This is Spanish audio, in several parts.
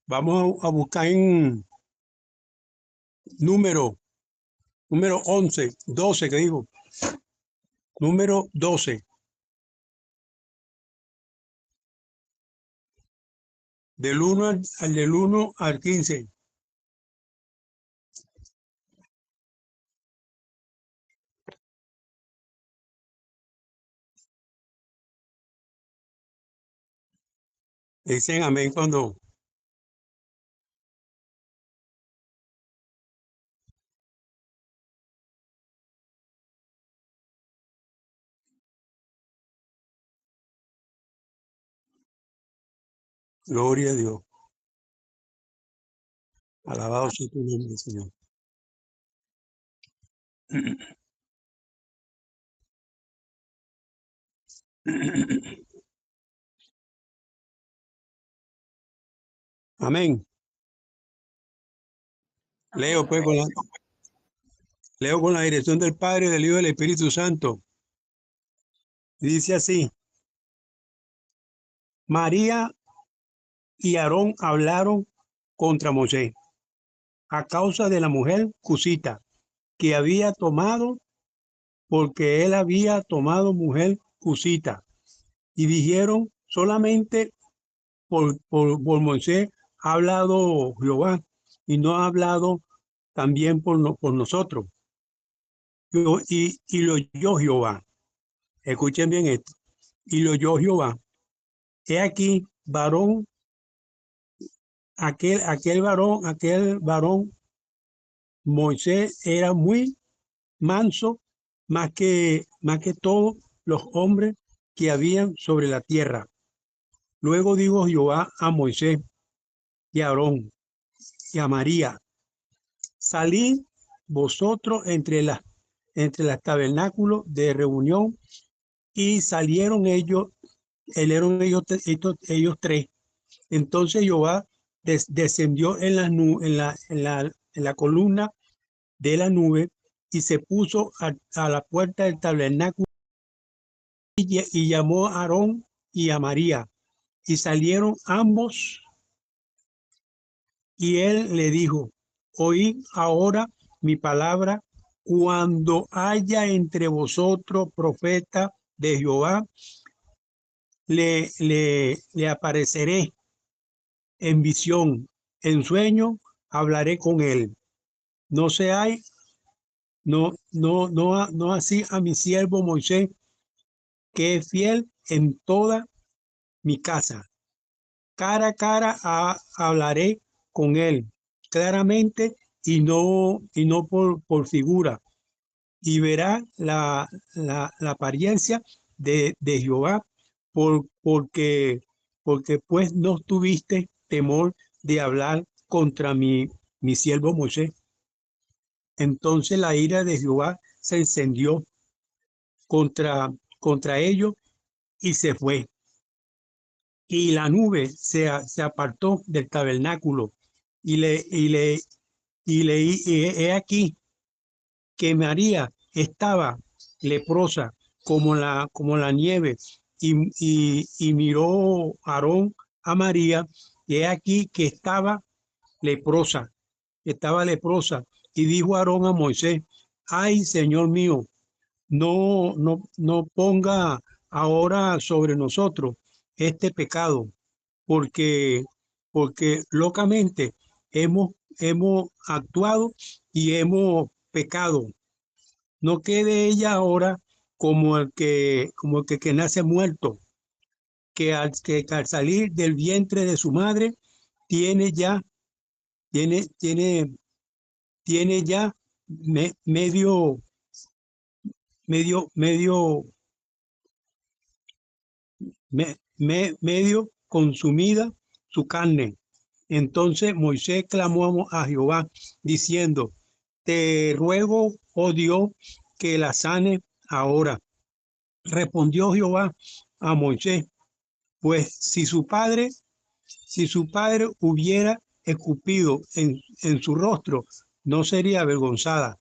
Vamos a buscar en número 11, 12 que digo. Número 12. Del 1 al 15. Dicen amén cuando. Gloria a Dios. Alabado sea tu nombre, Señor. Amén. Leo pues leo con la dirección del Padre, del Hijo y del Espíritu Santo. Dice así: María y Aarón hablaron contra Moisés a causa de la mujer cusita que había tomado, porque él había tomado mujer cusita. Y dijeron: solamente por Moisés ha hablado Jehová, y no ha hablado también por nosotros. Y lo oyó Jehová. Escuchen bien esto. Y lo oyó Jehová. He aquí, varón, aquel varón, Moisés era muy manso, más que todos los hombres que habían sobre la tierra. Luego dijo Jehová a Moisés y a Aarón y a María: salid vosotros entre las tabernáculos de reunión. Y salieron ellos, ellos tres. Entonces Jehová descendió en la columna de la nube y se puso a la puerta del tabernáculo y llamó a Aarón y a María. Y salieron ambos, y él le dijo: oíd ahora mi palabra. Cuando haya entre vosotros profeta de Jehová, le apareceré en visión, en sueño hablaré con él. No seáis, no así a mi siervo Moisés, que es fiel en toda mi casa. Cara a cara hablaré con él claramente, y no por figura, y verá la apariencia de Jehová, porque pues no tuviste temor de hablar contra mi siervo Moisés. Entonces la ira de Jehová se encendió contra ellos y se fue. Y la nube se apartó del tabernáculo, y he aquí que María estaba leprosa como la nieve. Y miró Aarón a María, y he aquí que estaba leprosa. Y dijo Aarón a Moisés: ay, Señor mío, no ponga ahora sobre nosotros este pecado, porque, porque locamente hemos actuado y hemos pecado. No quede ella ahora como el que nace muerto, que al salir del vientre de su madre tiene ya, tiene, tiene, tiene ya medio, medio, medio consumida su carne. Entonces Moisés clamó a Jehová diciendo: te ruego, oh Dios, que la sane ahora. Respondió Jehová a Moisés: pues si su padre hubiera escupido en su rostro, no sería avergonzada,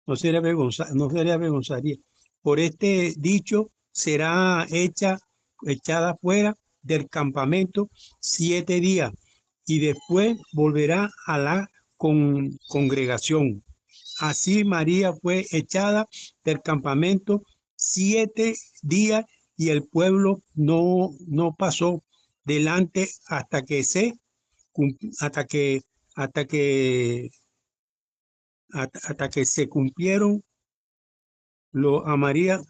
no sería avergonzaría. Por este dicho será echada fuera del campamento 7 días, y después volverá a la congregación. Así María fue echada del campamento 7 días y el pueblo no pasó delante hasta que hasta que hasta que se cumplieron lo a María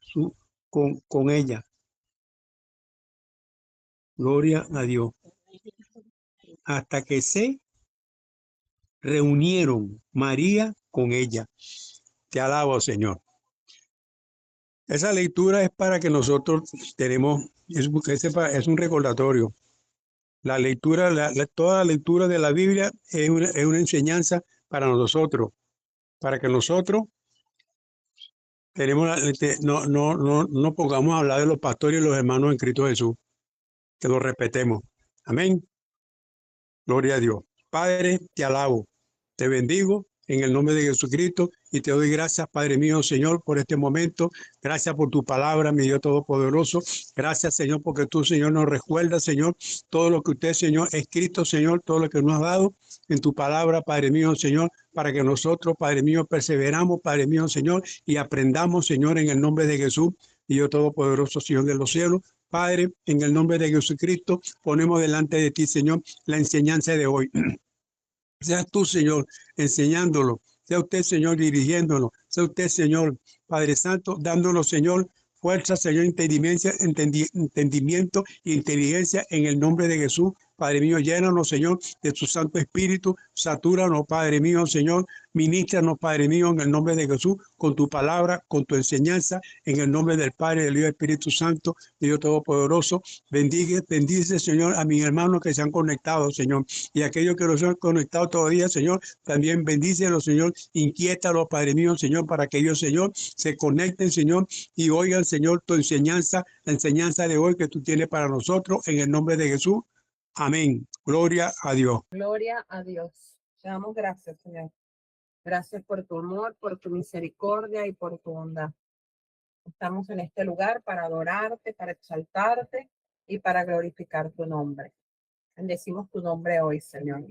con ella. Gloria a Dios. Hasta que se reunieron María con ella. Te alabo, Señor. Esa lectura es para que nosotros es un recordatorio. La lectura, toda la lectura de la Biblia es una enseñanza para nosotros, para que nosotros no pongamos a hablar de los pastores y los hermanos en Cristo Jesús, que lo respetemos. Amén. Gloria a Dios. Padre, te alabo, te bendigo en el nombre de Jesucristo y te doy gracias, Padre mío, Señor, por este momento. Gracias por tu palabra, mi Dios Todopoderoso. Gracias, Señor, porque tú, Señor, nos recuerdas, Señor, todo lo que usted, Señor, ha escrito, Señor, todo lo que nos ha dado en tu palabra, Padre mío, Señor, para que nosotros, Padre mío, perseveramos, Padre mío, Señor, y aprendamos, Señor, en el nombre de Jesús, mi Dios Todopoderoso, Señor de los cielos. Padre, en el nombre de Jesucristo, ponemos delante de ti, Señor, la enseñanza de hoy. Seas tú, Señor, enseñándolo. Sea usted, Señor, dirigiéndolo. Sea usted, Señor, Padre Santo, dándonos, Señor, fuerza, Señor, entendimiento e inteligencia en el nombre de Jesús. Padre mío, llénanos, Señor, de tu Santo Espíritu. Satúranos, Padre mío, Señor. Ministranos, Padre mío, en el nombre de Jesús, con tu palabra, con tu enseñanza, en el nombre del Padre, del Hijo y del Espíritu Santo, Dios Todopoderoso. Bendice, Señor, a mis hermanos que se han conectado, Señor, y aquellos que no se han conectado todavía, Señor, también bendícelos, Señor, inquiétalos, Padre mío, Señor, para que ellos, Señor, se conecten, Señor, y oigan, Señor, tu enseñanza, la enseñanza de hoy que tú tienes para nosotros, en el nombre de Jesús. Amén. Gloria a Dios. Gloria a Dios. Te damos gracias, Señor. Gracias por tu amor, por tu misericordia y por tu bondad. Estamos en este lugar para adorarte, para exaltarte y para glorificar tu nombre. Bendecimos tu nombre hoy, Señor.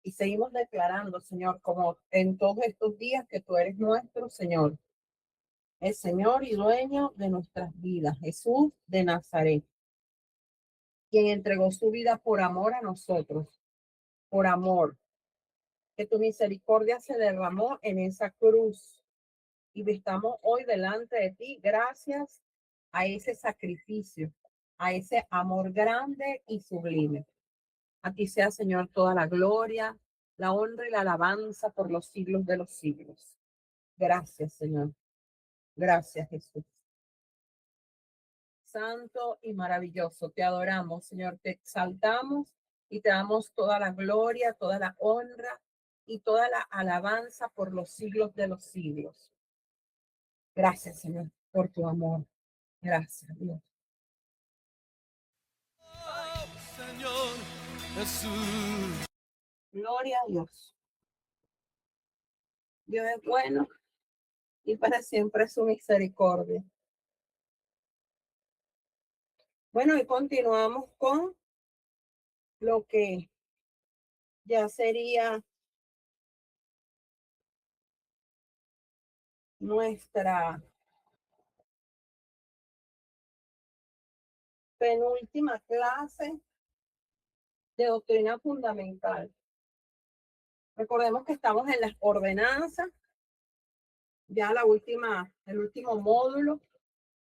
Y seguimos declarando, Señor, como en todos estos días que tú eres nuestro Señor, el Señor y dueño de nuestras vidas, Jesús de Nazaret, quien entregó su vida por amor a nosotros, por amor, que tu misericordia se derramó en esa cruz y estamos hoy delante de ti gracias a ese sacrificio, a ese amor grande y sublime. A ti sea, Señor, toda la gloria, la honra y la alabanza por los siglos de los siglos. Gracias, Señor. Gracias, Jesús. Santo y maravilloso, te adoramos, Señor, te exaltamos y te damos toda la gloria, toda la honra y toda la alabanza por los siglos de los siglos. Gracias, Señor, por tu amor. Gracias, Dios. Oh, Señor Jesús. Gloria a Dios. Dios es bueno y para siempre su misericordia. Bueno, y continuamos con lo que ya sería nuestra penúltima clase de doctrina fundamental. Recordemos que estamos en las ordenanzas, ya el último módulo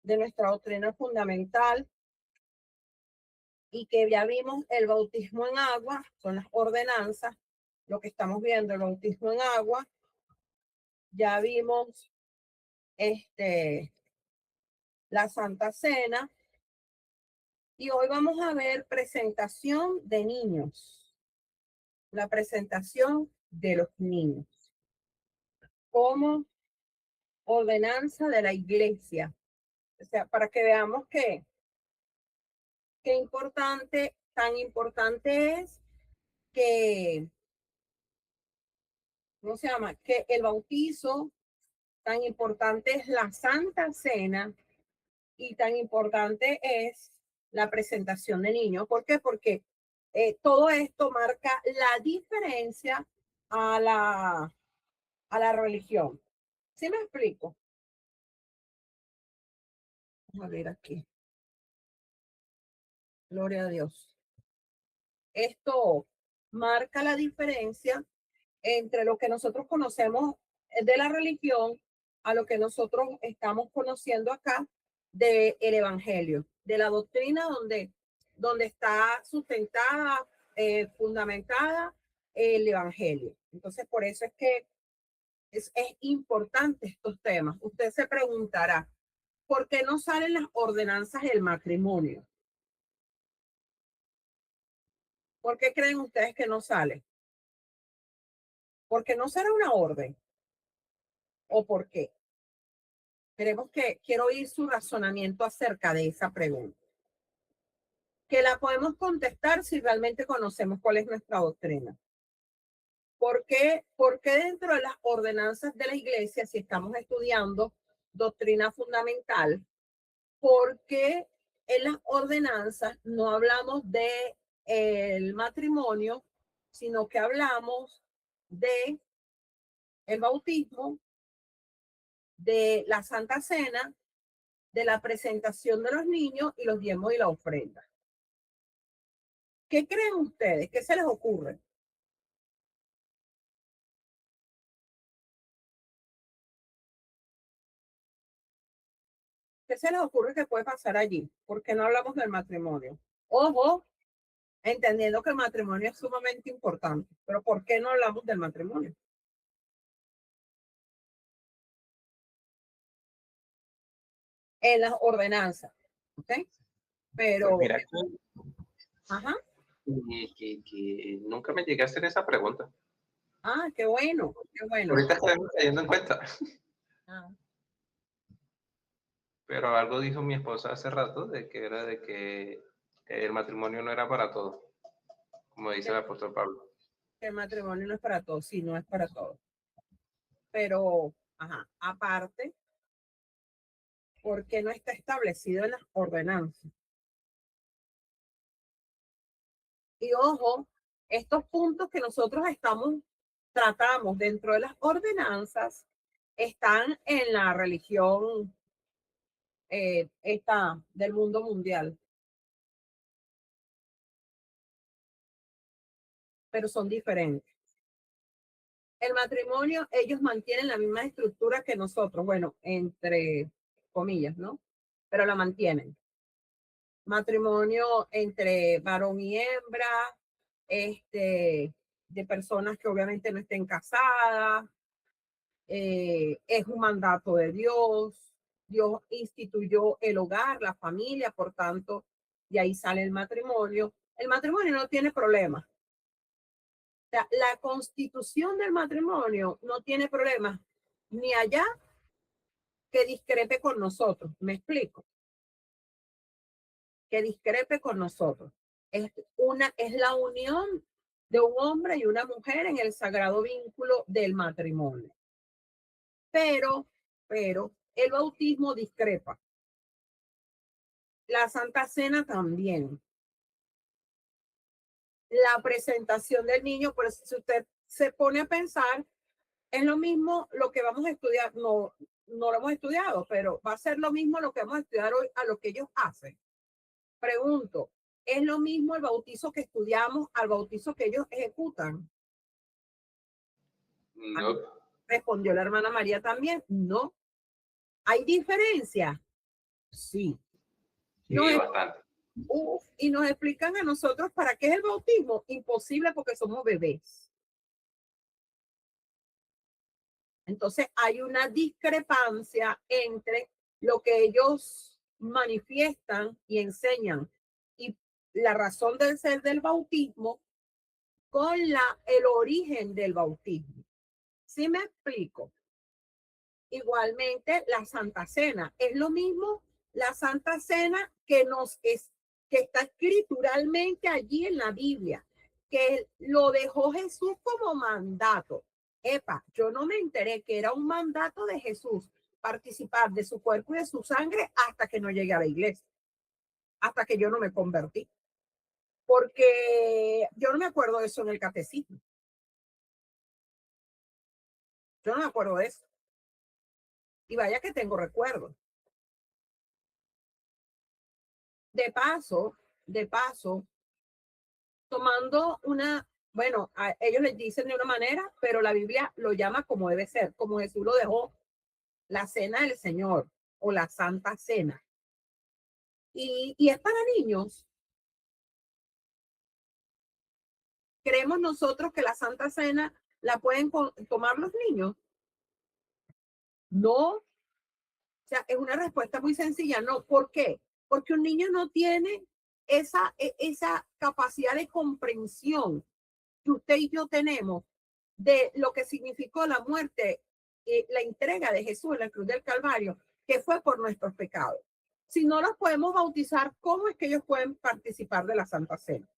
de nuestra doctrina fundamental, y que ya vimos el bautismo en agua, son las ordenanzas, lo que estamos viendo, el bautismo en agua, ya vimos la Santa Cena, y hoy vamos a ver presentación de niños, la presentación de los niños, como ordenanza de la iglesia, o sea, para que veamos qué importante, tan importante es que, ¿cómo se llama? Que el bautizo, tan importante es la Santa Cena y tan importante es la presentación de niños. ¿Por qué? Porque todo esto marca la diferencia a la religión. ¿Sí me explico? Vamos a ver aquí. Gloria a Dios. Esto marca la diferencia entre lo que nosotros conocemos de la religión a lo que nosotros estamos conociendo acá del evangelio, de la doctrina donde está sustentada, fundamentada el evangelio. Entonces, por eso es que es importante estos temas. Usted se preguntará, ¿por qué no salen las ordenanzas del matrimonio? ¿Por qué creen ustedes que no sale? ¿Porque no será una orden? ¿O por qué? Quiero oír su razonamiento acerca de esa pregunta. Que la podemos contestar si realmente conocemos cuál es nuestra doctrina. ¿Por qué dentro de las ordenanzas de la iglesia, si estamos estudiando doctrina fundamental, por qué en las ordenanzas no hablamos de el matrimonio, sino que hablamos de el bautismo, de la Santa Cena, de la presentación de los niños y los diezmos y la ofrenda? ¿Qué creen ustedes? ¿Qué se les ocurre? ¿Qué se les ocurre que puede pasar allí? ¿Por qué no hablamos del matrimonio? Ojo, entendiendo que el matrimonio es sumamente importante, pero ¿por qué no hablamos del matrimonio? En las ordenanzas, ¿ok? Pero, Pues mira, ajá, que nunca me llegué a hacer esa pregunta. qué bueno, qué bueno. Ahorita estamos cayendo en cuenta. Ah, Pero algo dijo mi esposa hace rato de que era de que el matrimonio no era para todos, como dice el apóstol Pablo. el matrimonio no es para todos, sí, no es para todos. Pero, ajá, aparte, ¿por qué no está establecido en las ordenanzas? Y ojo, estos puntos que nosotros tratamos dentro de las ordenanzas están en la religión esta del mundo mundial, pero son diferentes. El matrimonio, ellos mantienen la misma estructura que nosotros, bueno, entre comillas, ¿no? Pero la mantienen. Matrimonio entre varón y hembra, de personas que obviamente no estén casadas, es un mandato de Dios. Dios instituyó el hogar, la familia, por tanto, de ahí sale el matrimonio. El matrimonio no tiene problema. O sea, la constitución del matrimonio no tiene problemas ni allá que discrepe con nosotros. ¿Me explico? Que discrepe con nosotros. Es la unión de un hombre y una mujer en el sagrado vínculo del matrimonio. Pero el bautismo discrepa. La Santa Cena también. La presentación del niño, pues si usted se pone a pensar, es lo mismo lo que vamos a estudiar, no lo hemos estudiado, pero va a ser lo mismo lo que vamos a estudiar hoy a lo que ellos hacen. Pregunto, ¿es lo mismo el bautizo que estudiamos al bautizo que ellos ejecutan? No. Respondió la hermana María también, no. ¿Hay diferencia? Sí. Sí, bastante. Y nos explican a nosotros para qué es el bautismo. Imposible porque somos bebés. Entonces hay una discrepancia entre lo que ellos manifiestan y enseñan y la razón del ser del bautismo con el origen del bautismo. ¿Sí me explico? Igualmente la Santa Cena. Es lo mismo la Santa Cena que está escrituralmente allí en la Biblia, que lo dejó Jesús como mandato. Yo no me enteré que era un mandato de Jesús participar de su cuerpo y de su sangre hasta que no llegué a la iglesia, hasta que yo no me convertí. porque yo no me acuerdo de eso en el catecismo. Yo no me acuerdo de eso. Y vaya que tengo recuerdos. De paso, tomando una, bueno, a ellos les dicen de una manera, pero la Biblia lo llama como debe ser, como Jesús lo dejó, la cena del Señor o la Santa Cena. Y es para niños. ¿Creemos nosotros que la Santa Cena la pueden tomar los niños? No. O sea, es una respuesta muy sencilla. No. ¿Por qué? Porque un niño no tiene esa capacidad de comprensión que usted y yo tenemos de lo que significó la muerte y la entrega de Jesús en la cruz del Calvario, que fue por nuestros pecados. Si no los podemos bautizar, ¿cómo es que ellos pueden participar de la Santa Cena?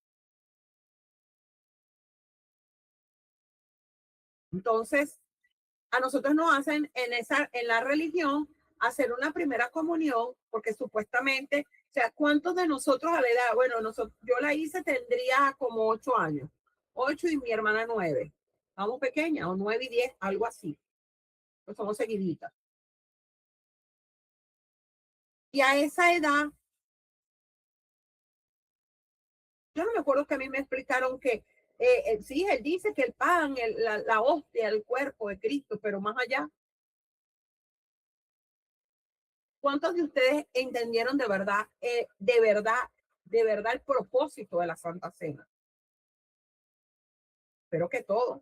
Entonces, a nosotros nos hacen en la religión hacer una primera comunión, porque supuestamente, o sea, ¿cuántos de nosotros a la edad? Bueno, yo la hice, tendría como 8 años, 8 y mi hermana 9. Vamos pequeñas, o 9 y 10, algo así. Pues somos seguiditas. Y a esa edad, yo no me acuerdo que a mí me explicaron que, sí, él dice que el pan, la hostia, el cuerpo de Cristo, pero más allá. ¿Cuántos de ustedes entendieron de verdad el propósito de la Santa Cena? Espero que todos.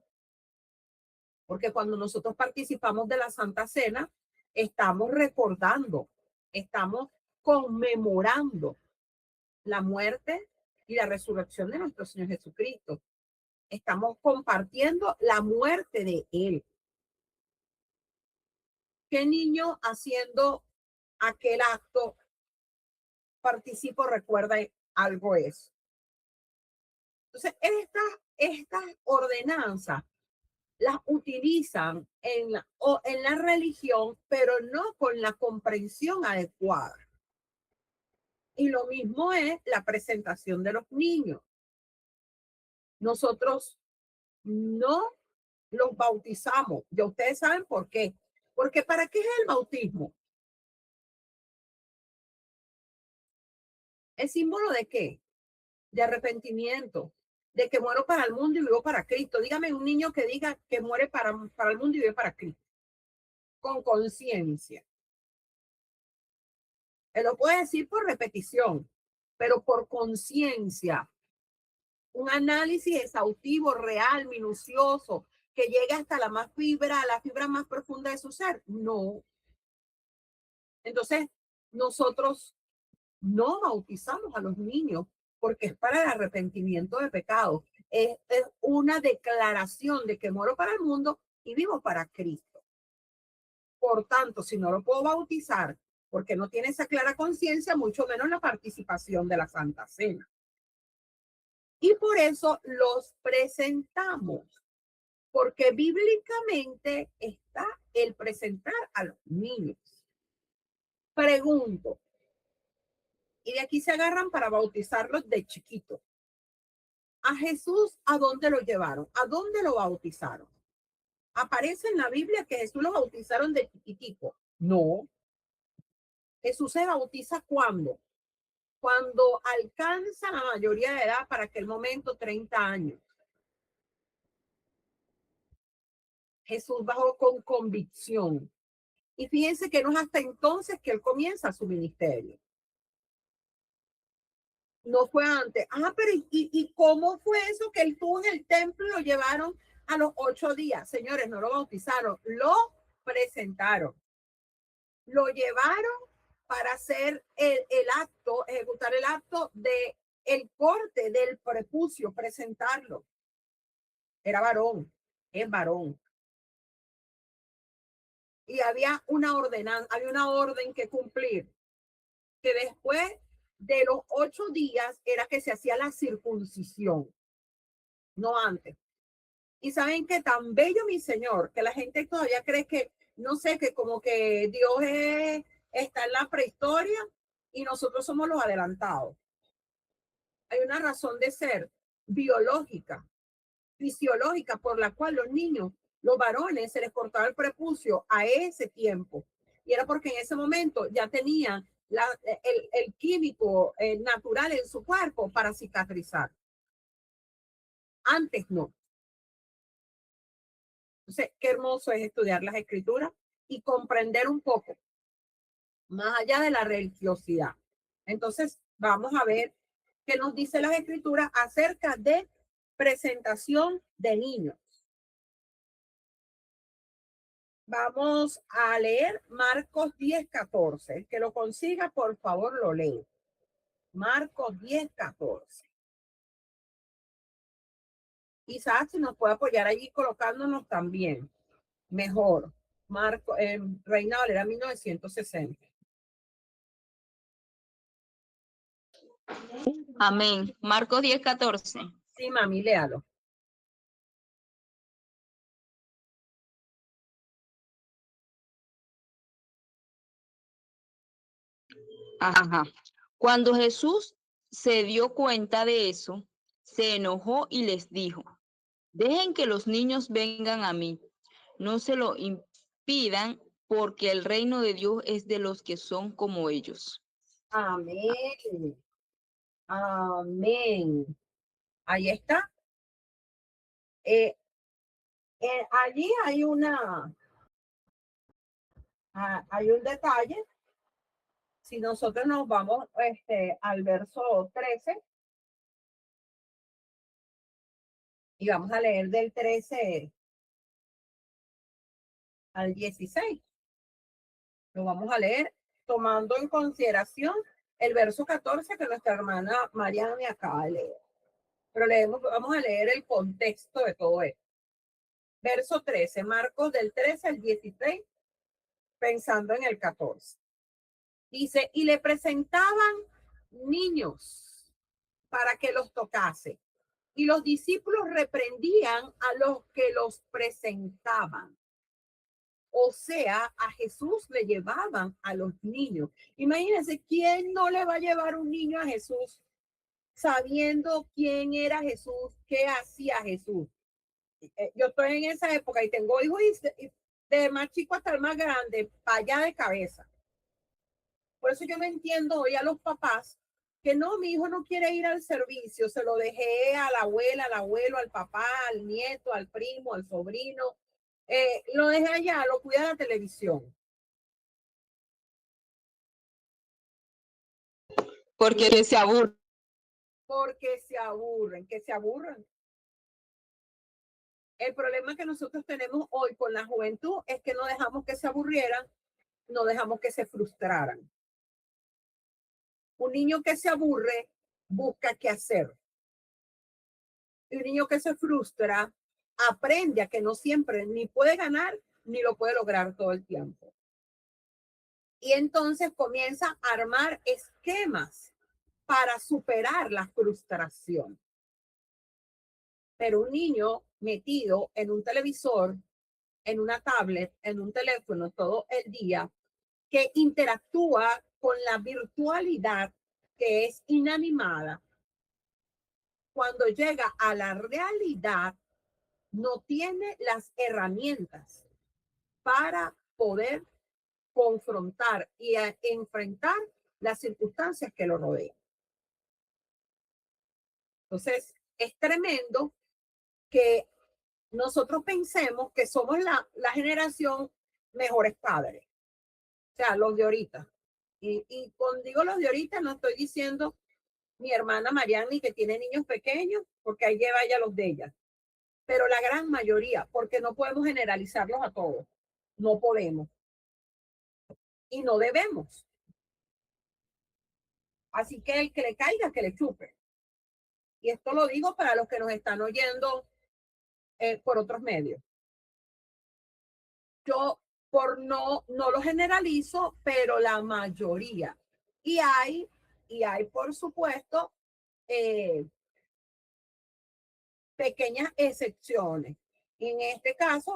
Porque cuando nosotros participamos de la Santa Cena, estamos recordando, estamos conmemorando la muerte y la resurrección de nuestro Señor Jesucristo. Estamos compartiendo la muerte de Él. ¿Qué niño haciendo aquel acto participo recuerda algo eso? Entonces, estas ordenanzas las utilizan en la religión, pero no con la comprensión adecuada. Y lo mismo es la presentación de los niños. Nosotros no los bautizamos. Ya ustedes saben por qué. Porque ¿para qué es el bautismo? ¿Es símbolo de qué? De arrepentimiento, de que muero para el mundo y vivo para Cristo. Dígame un niño que diga que muere para el mundo y vive para Cristo. Con conciencia. Él lo puede decir por repetición, pero por conciencia. Un análisis exhaustivo, real, minucioso, que llegue hasta la fibra más profunda de su ser. No. Entonces, nosotros no bautizamos a los niños porque es para el arrepentimiento de pecados. Es una declaración de que muero para el mundo y vivo para Cristo. Por tanto, si no lo puedo bautizar porque no tiene esa clara conciencia, mucho menos la participación de la Santa Cena. Y por eso los presentamos, porque bíblicamente está el presentar a los niños. Pregunto, y de aquí se agarran para bautizarlos de chiquito. A Jesús, ¿a dónde lo llevaron? ¿A dónde lo bautizaron? ¿Aparece en la Biblia que Jesús lo bautizaron de chiquitico? No. Jesús se bautiza ¿cuándo? Cuando alcanza la mayoría de edad, para aquel momento 30 años. Jesús bajó con convicción. Y fíjense que no es hasta entonces que él comienza su ministerio. No fue antes. Pero ¿y cómo fue eso que él estuvo en el templo y lo llevaron a los 8 días? Señores, no lo bautizaron, lo presentaron. Lo llevaron para hacer el acto, ejecutar el acto de el corte del prepucio, presentarlo. Era varón, es varón. Y había una ordenanza, había una orden que cumplir, que después de los 8 días era que se hacía la circuncisión, no antes. Y saben que tan bello, mi Señor, que la gente todavía cree que, no sé, que como que Dios está en la prehistoria y nosotros somos los adelantados. hay una razón de ser biológica, fisiológica, por la cual los niños, los varones, se les cortaba el prepucio a ese tiempo. Y era porque en ese momento ya tenían el químico natural en su cuerpo para cicatrizar. Antes no. Entonces, qué hermoso es estudiar las escrituras y comprender un poco más allá de la religiosidad. Entonces, vamos a ver qué nos dice las escrituras acerca de presentación de niños. Vamos a leer Marcos 10:14. El que lo consiga, por favor, lo lee. Marcos 10:14. Isaac, si nos puede apoyar allí colocándonos también. Mejor. Marco, Reina Valera 1960. Amén. Marcos 10:14. Sí, mami, léalo. Ajá. Cuando Jesús se dio cuenta de eso, se enojó y les dijo: dejen que los niños vengan a mí, no se lo impidan, porque el reino de Dios es de los que son como ellos. Amén. Amén. Ahí está. Allí hay hay un detalle. Si nosotros nos vamos al verso 13 y vamos a leer del 13 al 16. Lo vamos a leer tomando en consideración el verso 14 que nuestra hermana Mariana me acaba de leer. Pero vamos a leer el contexto de todo esto. Verso 13, Marcos del 13 al 16, pensando en el 14. Dice, y le presentaban niños para que los tocase. Y los discípulos reprendían a los que los presentaban. O sea, a Jesús le llevaban a los niños. Imagínense, ¿quién no le va a llevar un niño a Jesús sabiendo quién era Jesús, qué hacía Jesús? Yo estoy en esa época y tengo hijos de más chico hasta el más grande, para allá de cabeza. Por eso yo no entiendo hoy a los papás que no, mi hijo no quiere ir al servicio, se lo dejé a la abuela, al abuelo, al papá, al nieto, al primo, al sobrino. Lo dejé allá, lo cuida la televisión. Porque se aburren. Porque se aburren, que se aburren. El problema que nosotros tenemos hoy con la juventud es que no dejamos que se aburrieran, no dejamos que se frustraran. Un niño que se aburre busca qué hacer. Y un niño que se frustra aprende a que no siempre ni puede ganar ni lo puede lograr todo el tiempo. Y entonces comienza a armar esquemas para superar la frustración. Pero un niño metido en un televisor, en una tablet, en un teléfono todo el día, que interactúa con la virtualidad que es inanimada, cuando llega a la realidad, no tiene las herramientas para poder confrontar y enfrentar las circunstancias que lo rodean. Entonces, es tremendo que nosotros pensemos que somos la generación mejores padres, o sea, los de ahorita. Y cuando digo los de ahorita, no estoy diciendo mi hermana Mariani que tiene niños pequeños, porque ahí lleva ella los de ella. Pero la gran mayoría, porque no podemos generalizarlos a todos. No podemos. Y no debemos. Así que el que le caiga, que le chupe. Y esto lo digo para los que nos están oyendo por otros medios. Yo no lo generalizo, pero la mayoría. Y hay por supuesto, pequeñas excepciones. En este caso,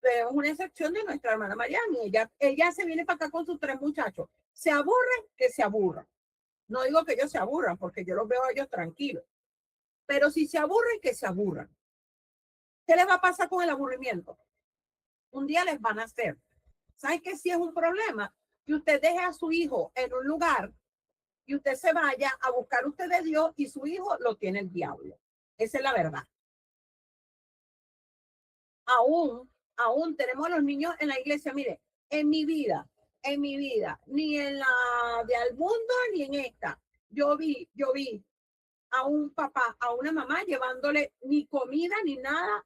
tenemos una excepción de nuestra hermana Mariani. Ella se viene para acá con sus 3 muchachos. Se aburre, que se aburra. No digo que ellos se aburran, porque yo los veo a ellos tranquilos. Pero si se aburren, que se aburran. ¿Qué les va a pasar con el aburrimiento? Un día les van a hacer. ¿Saben que si es un problema? Que usted deje a su hijo en un lugar y usted se vaya a buscar usted de Dios y su hijo lo tiene el diablo. Esa es la verdad. Aún tenemos a los niños en la iglesia. Mire, en mi vida, ni en la de al mundo, ni en esta, yo vi a un papá, a una mamá llevándole ni comida ni nada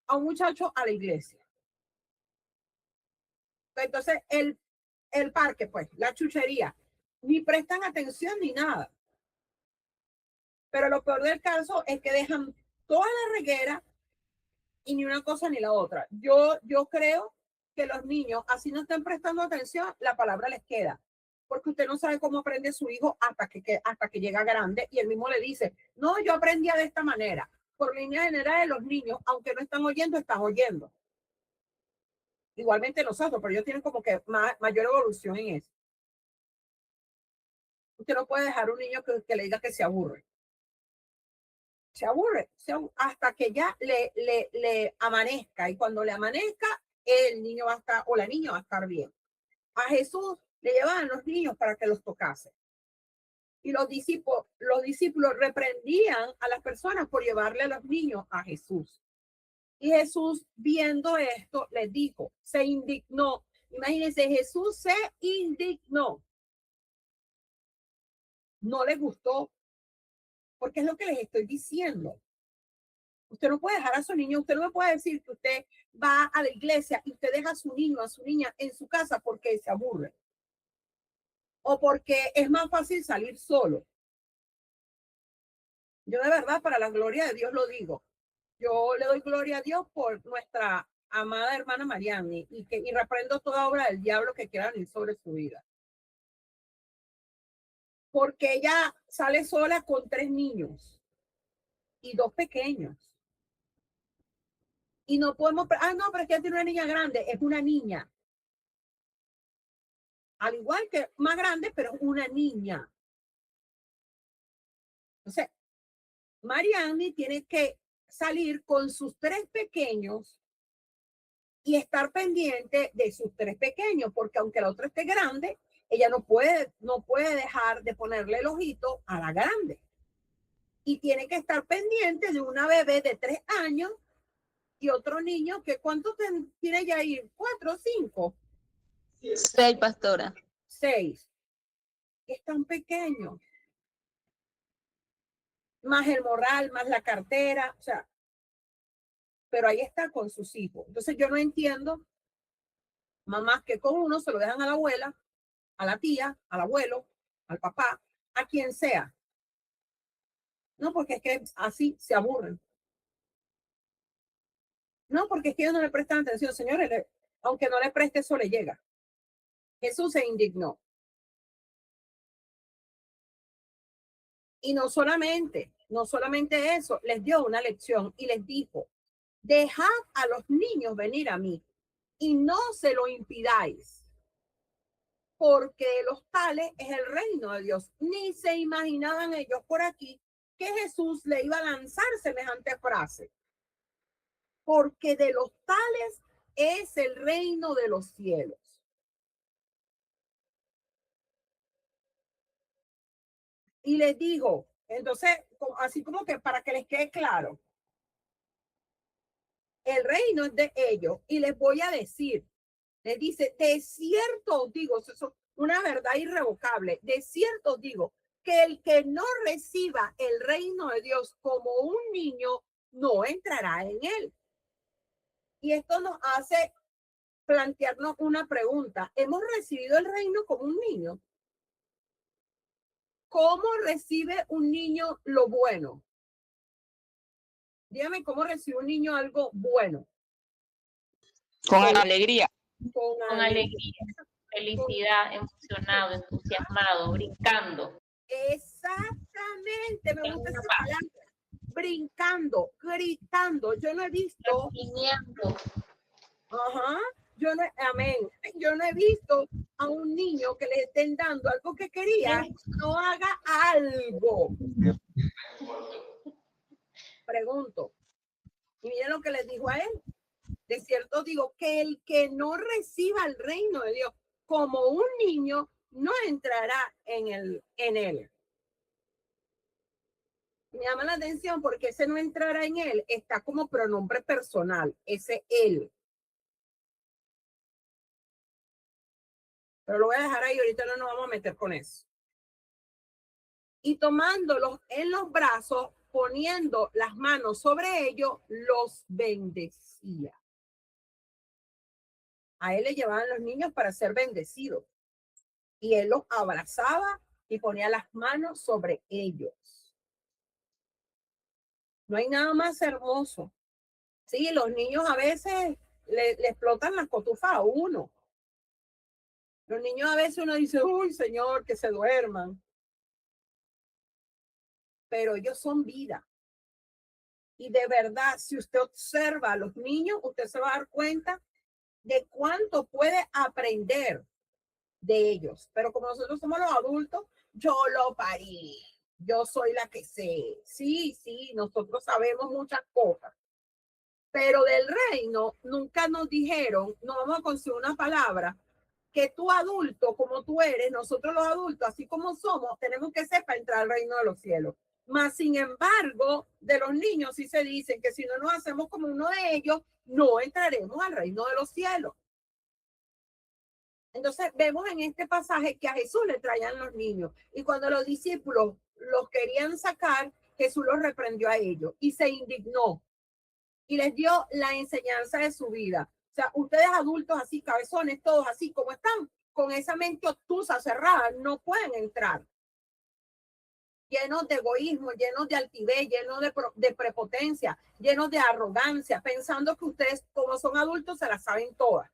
a un muchacho a la iglesia. Entonces, el parque, pues, la chuchería, ni prestan atención ni nada. Pero lo peor del caso es que dejan toda la reguera y ni una cosa ni la otra. Yo creo que los niños, así no estén prestando atención, la palabra les queda. Porque usted no sabe cómo aprende su hijo hasta que llega grande y él mismo le dice, no, yo aprendía de esta manera. Por línea general de los niños, aunque no están oyendo, están oyendo. Igualmente nosotros, pero ellos tienen como que mayor evolución en eso. Usted no puede dejar a un niño que le diga que se aburre. Se aburre hasta que ya le amanezca. Y cuando le amanezca, el niño va a estar, o la niña va a estar bien. A Jesús le llevaban los niños para que los tocase. Y los discípulos reprendían a las personas por llevarle a los niños a Jesús. Y Jesús, viendo esto, les dijo, se indignó. Imagínense, Jesús se indignó. No les gustó, porque es lo que les estoy diciendo. Usted no puede dejar a su niño, usted no me puede decir que usted va a la iglesia y usted deja a su niño, a su niña en su casa porque se aburre. O porque es más fácil salir solo. Yo de verdad, para la gloria de Dios lo digo. Yo le doy gloria a Dios por nuestra amada hermana Mariani y reprendo toda obra del diablo que quiera venir sobre su vida. Porque ella sale sola con 3 niños y 2 pequeños. Y no podemos, no, pero es que ella tiene una niña grande, es una niña. Al igual que más grande, pero es una niña. Entonces, Mariani tiene que salir con sus 3 pequeños y estar pendiente de sus 3 pequeños, porque aunque la otra esté grande, ella no puede dejar de ponerle el ojito a la grande. Y tiene que estar pendiente de una bebé de 3 años y otro niño que ¿cuánto tiene ya ahí? 4 o 5. 6, pastora. 6. Es tan pequeño. Más el morral, más la cartera, o sea, pero ahí está con sus hijos. Entonces yo no entiendo, mamás que con uno se lo dejan a la abuela, a la tía, al abuelo, al papá, a quien sea. No, porque es que así se aburren. No, porque es que ellos no le prestan atención, señores, aunque no le preste, eso le llega. Jesús se indignó. Y no solamente eso, les dio una lección y les dijo, dejad a los niños venir a mí y no se lo impidáis, porque los tales es el reino de Dios. Ni se imaginaban ellos por aquí que Jesús le iba a lanzar semejante frase, porque de los tales es el reino de los cielos. Y les dijo, entonces, así como que para que les quede claro, el reino es de ellos y les voy a decir, les dice, de cierto os digo, eso es una verdad irrevocable, de cierto os digo, que el que no reciba el reino de Dios como un niño, no entrará en él. Y esto nos hace plantearnos una pregunta. ¿Hemos recibido el reino como un niño? ¿Cómo recibe un niño lo bueno? Dígame, ¿cómo recibe un niño algo bueno? Con alegría. Con alegría, felicidad, emocionado, entusiasmado, brincando. Exactamente, me gusta esa palabra. Brincando, gritando. Yo no he visto. Definiendo. Ajá. Amén. Yo no he visto a un niño que le estén dando algo que quería, no haga algo. Pregunto. Y miren lo que les dijo a él. De cierto digo que el que no reciba el reino de Dios como un niño no entrará en él. Me llama la atención porque ese no entrará en él está como pronombre personal, ese él. Pero lo voy a dejar ahí, ahorita no nos vamos a meter con eso. Y tomándolos en los brazos, poniendo las manos sobre ellos, los bendecía. A él le llevaban los niños para ser bendecidos. Y él los abrazaba y ponía las manos sobre ellos. No hay nada más hermoso. Sí, los niños a veces le explotan las cotufas a uno. Los niños a veces uno dice, uy, Señor, que se duerman. Pero ellos son vida. Y de verdad, si usted observa a los niños, usted se va a dar cuenta de cuánto puede aprender de ellos. Pero como nosotros somos los adultos, yo lo parí. Yo soy la que sé. Sí, nosotros sabemos muchas cosas. Pero del reino nunca nos dijeron, no vamos a conseguir una palabra, que tú adulto, como tú eres, nosotros los adultos, así como somos, tenemos que ser para entrar al reino de los cielos. Mas, sin embargo, de los niños sí se dice que si no nos hacemos como uno de ellos, no entraremos al reino de los cielos. Entonces, vemos en este pasaje que a Jesús le traían los niños. Y cuando los discípulos los querían sacar, Jesús los reprendió a ellos y se indignó. Y les dio la enseñanza de su vida. O sea, ustedes adultos así, cabezones, todos así como están, con esa mente obtusa, cerrada, no pueden entrar. Llenos de egoísmo, llenos de altivez, llenos de prepotencia, llenos de arrogancia, pensando que ustedes, como son adultos, se las saben todas.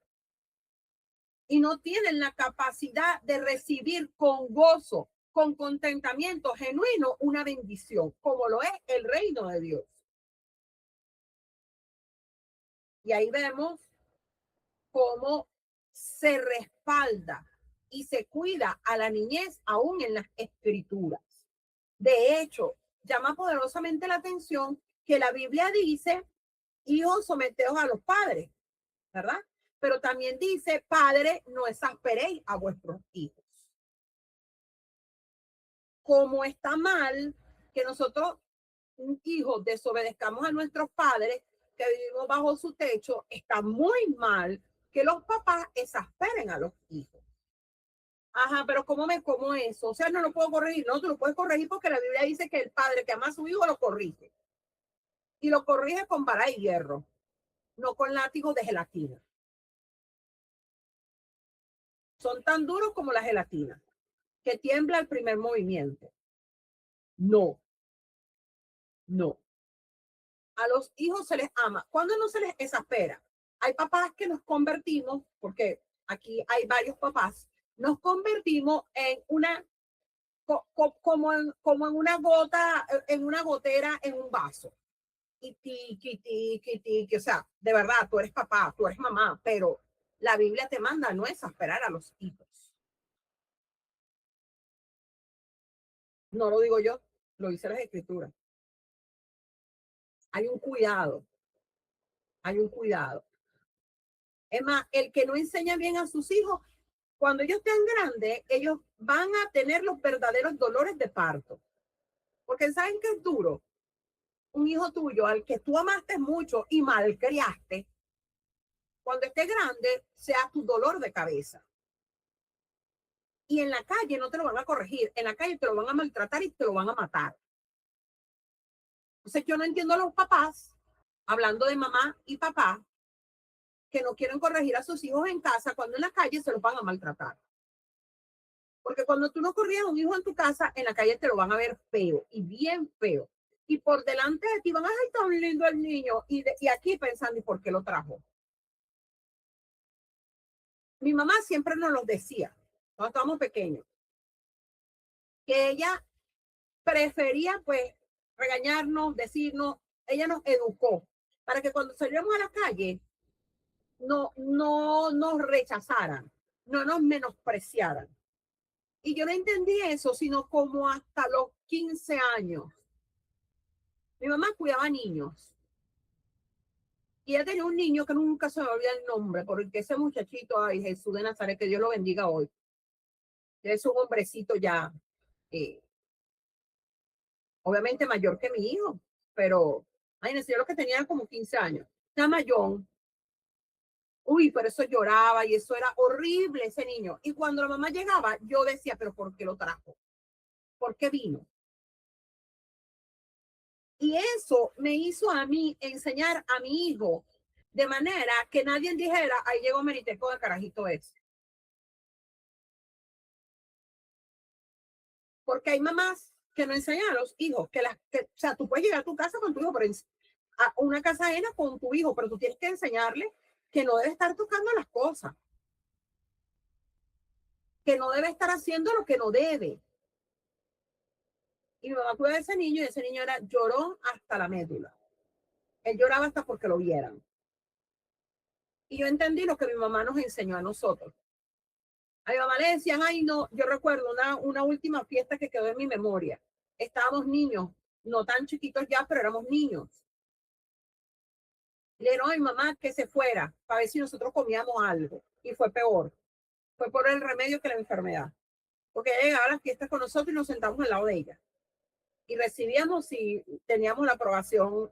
Y no tienen la capacidad de recibir con gozo, con contentamiento genuino, una bendición, como lo es el reino de Dios. Y ahí vemos cómo se respalda y se cuida a la niñez aún en las escrituras. De hecho, llama poderosamente la atención que la Biblia dice, hijos, someteos a los padres, ¿verdad? Pero también dice, padre, no exasperéis a vuestros hijos. Como está mal que nosotros, hijos, desobedezcamos a nuestros padres, que vivimos bajo su techo, está muy mal que los papás exasperen a los hijos. Ajá, pero ¿cómo me como eso? O sea, no lo puedo corregir. No, tú lo puedes corregir porque la Biblia dice que el padre que ama a su hijo lo corrige. Y lo corrige con vara y hierro, no con látigo de gelatina. Son tan duros como la gelatina, que tiembla el primer movimiento. No. A los hijos se les ama. ¿Cuándo no se les exaspera? Hay papás que nos convertimos, porque aquí hay varios papás, nos convertimos en una, como en una gota, en una gotera en un vaso. Y o sea, de verdad, tú eres papá, tú eres mamá, pero la Biblia te manda no exasperar a los hijos. No lo digo yo, lo dice las escrituras. Hay un cuidado. Es más, el que no enseña bien a sus hijos, cuando ellos estén grandes, ellos van a tener los verdaderos dolores de parto. Porque ¿saben qué es duro? Un hijo tuyo al que tú amaste mucho y malcriaste, cuando esté grande, sea tu dolor de cabeza. Y en la calle no te lo van a corregir, en la calle te lo van a maltratar y te lo van a matar. Entonces yo no entiendo a los papás, hablando de mamá y papá, que no quieren corregir a sus hijos en casa cuando en la calle se los van a maltratar. Porque cuando tú no corrías a un hijo en tu casa, en la calle te lo van a ver feo y bien feo. Y por delante de ti van a decir, tan lindo el niño. Y aquí pensando, ¿y por qué lo trajo? Mi mamá siempre nos lo decía, cuando estábamos pequeños, que ella prefería pues regañarnos, decirnos, ella nos educó para que cuando saliéramos a la calle no nos rechazaran. no nos menospreciaran. Y yo no entendí eso, sino como hasta los 15 años. Mi mamá cuidaba niños. Y ella tenía un niño que nunca se me olvida el nombre, porque ese muchachito, ay, Jesús de Nazaret, que Dios lo bendiga hoy. Es un hombrecito ya, obviamente mayor que mi hijo, pero imagínense, yo lo que tenía como 15 años. Está mayor. Uy, pero eso lloraba y eso era horrible, ese niño. Y cuando la mamá llegaba, yo decía, pero ¿por qué lo trajo? ¿Por qué vino? Y eso me hizo a mí enseñar a mi hijo de manera que nadie dijera, ahí llegó Meriteco de carajito ese. Porque hay mamás que no enseñan a los hijos, o sea, tú puedes llegar a tu casa con tu hijo, pero a una casa ajena con tu hijo, pero tú tienes que enseñarle que no debe estar tocando las cosas, que no debe estar haciendo lo que no debe. Y mi mamá cuida a ese niño y ese niño lloró hasta la médula. Él lloraba hasta porque lo vieran. Y yo entendí lo que mi mamá nos enseñó a nosotros. A mi mamá le decían, ay no, yo recuerdo una última fiesta que quedó en mi memoria. Estábamos niños, no tan chiquitos ya, pero éramos niños. Le dijeron a mi mamá que se fuera para ver si nosotros comíamos algo. Y fue peor. Fue por el remedio que la enfermedad. Porque ella llegaba a las fiestas con nosotros y nos sentamos al lado de ella. Y recibíamos si teníamos la aprobación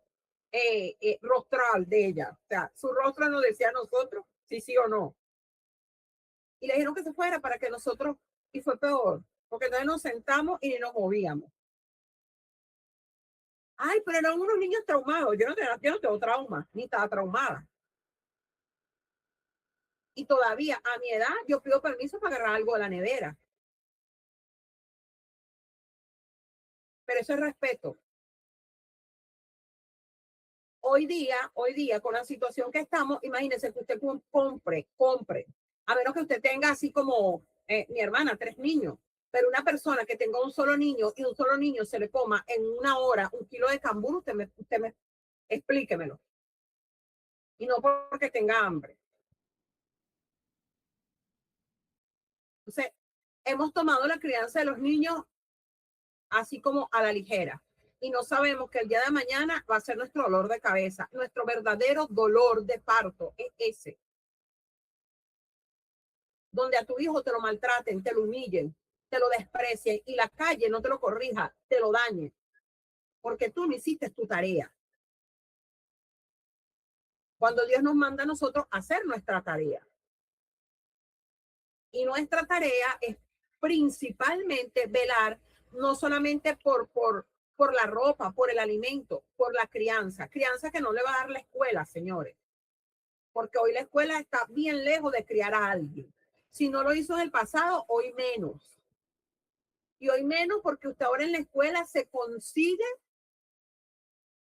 rostral de ella. O sea, su rostro nos decía a nosotros si sí o no. Y le dijeron que se fuera para que nosotros, y fue peor, porque entonces nos sentamos y nos movíamos. Ay, pero eran unos niños traumados. Yo no tengo trauma, ni estaba traumada. Y todavía a mi edad yo pido permiso para agarrar algo de la nevera. Pero eso es respeto. Hoy día, con la situación que estamos, imagínense que usted compre. A menos que usted tenga así como mi hermana, 3 niños. Pero una persona que tenga un solo niño y un solo niño se le coma en una hora 1 kilo de cambur, usted me explíquemelo. Y no porque tenga hambre. Entonces, hemos tomado la crianza de los niños así como a la ligera. Y no sabemos que el día de mañana va a ser nuestro dolor de cabeza. Nuestro verdadero dolor de parto es ese. Donde a tu hijo te lo maltraten, te lo humillen, te lo desprecien y la calle no te lo corrija, te lo dañe. Porque tú no hiciste tu tarea. Cuando Dios nos manda a nosotros a hacer nuestra tarea. Y nuestra tarea es principalmente velar no solamente por la ropa, por el alimento, por la crianza. Crianza que no le va a dar la escuela, señores. Porque hoy la escuela está bien lejos de criar a alguien. Si no lo hizo en el pasado, hoy menos. Y hoy menos porque usted ahora en la escuela se consigue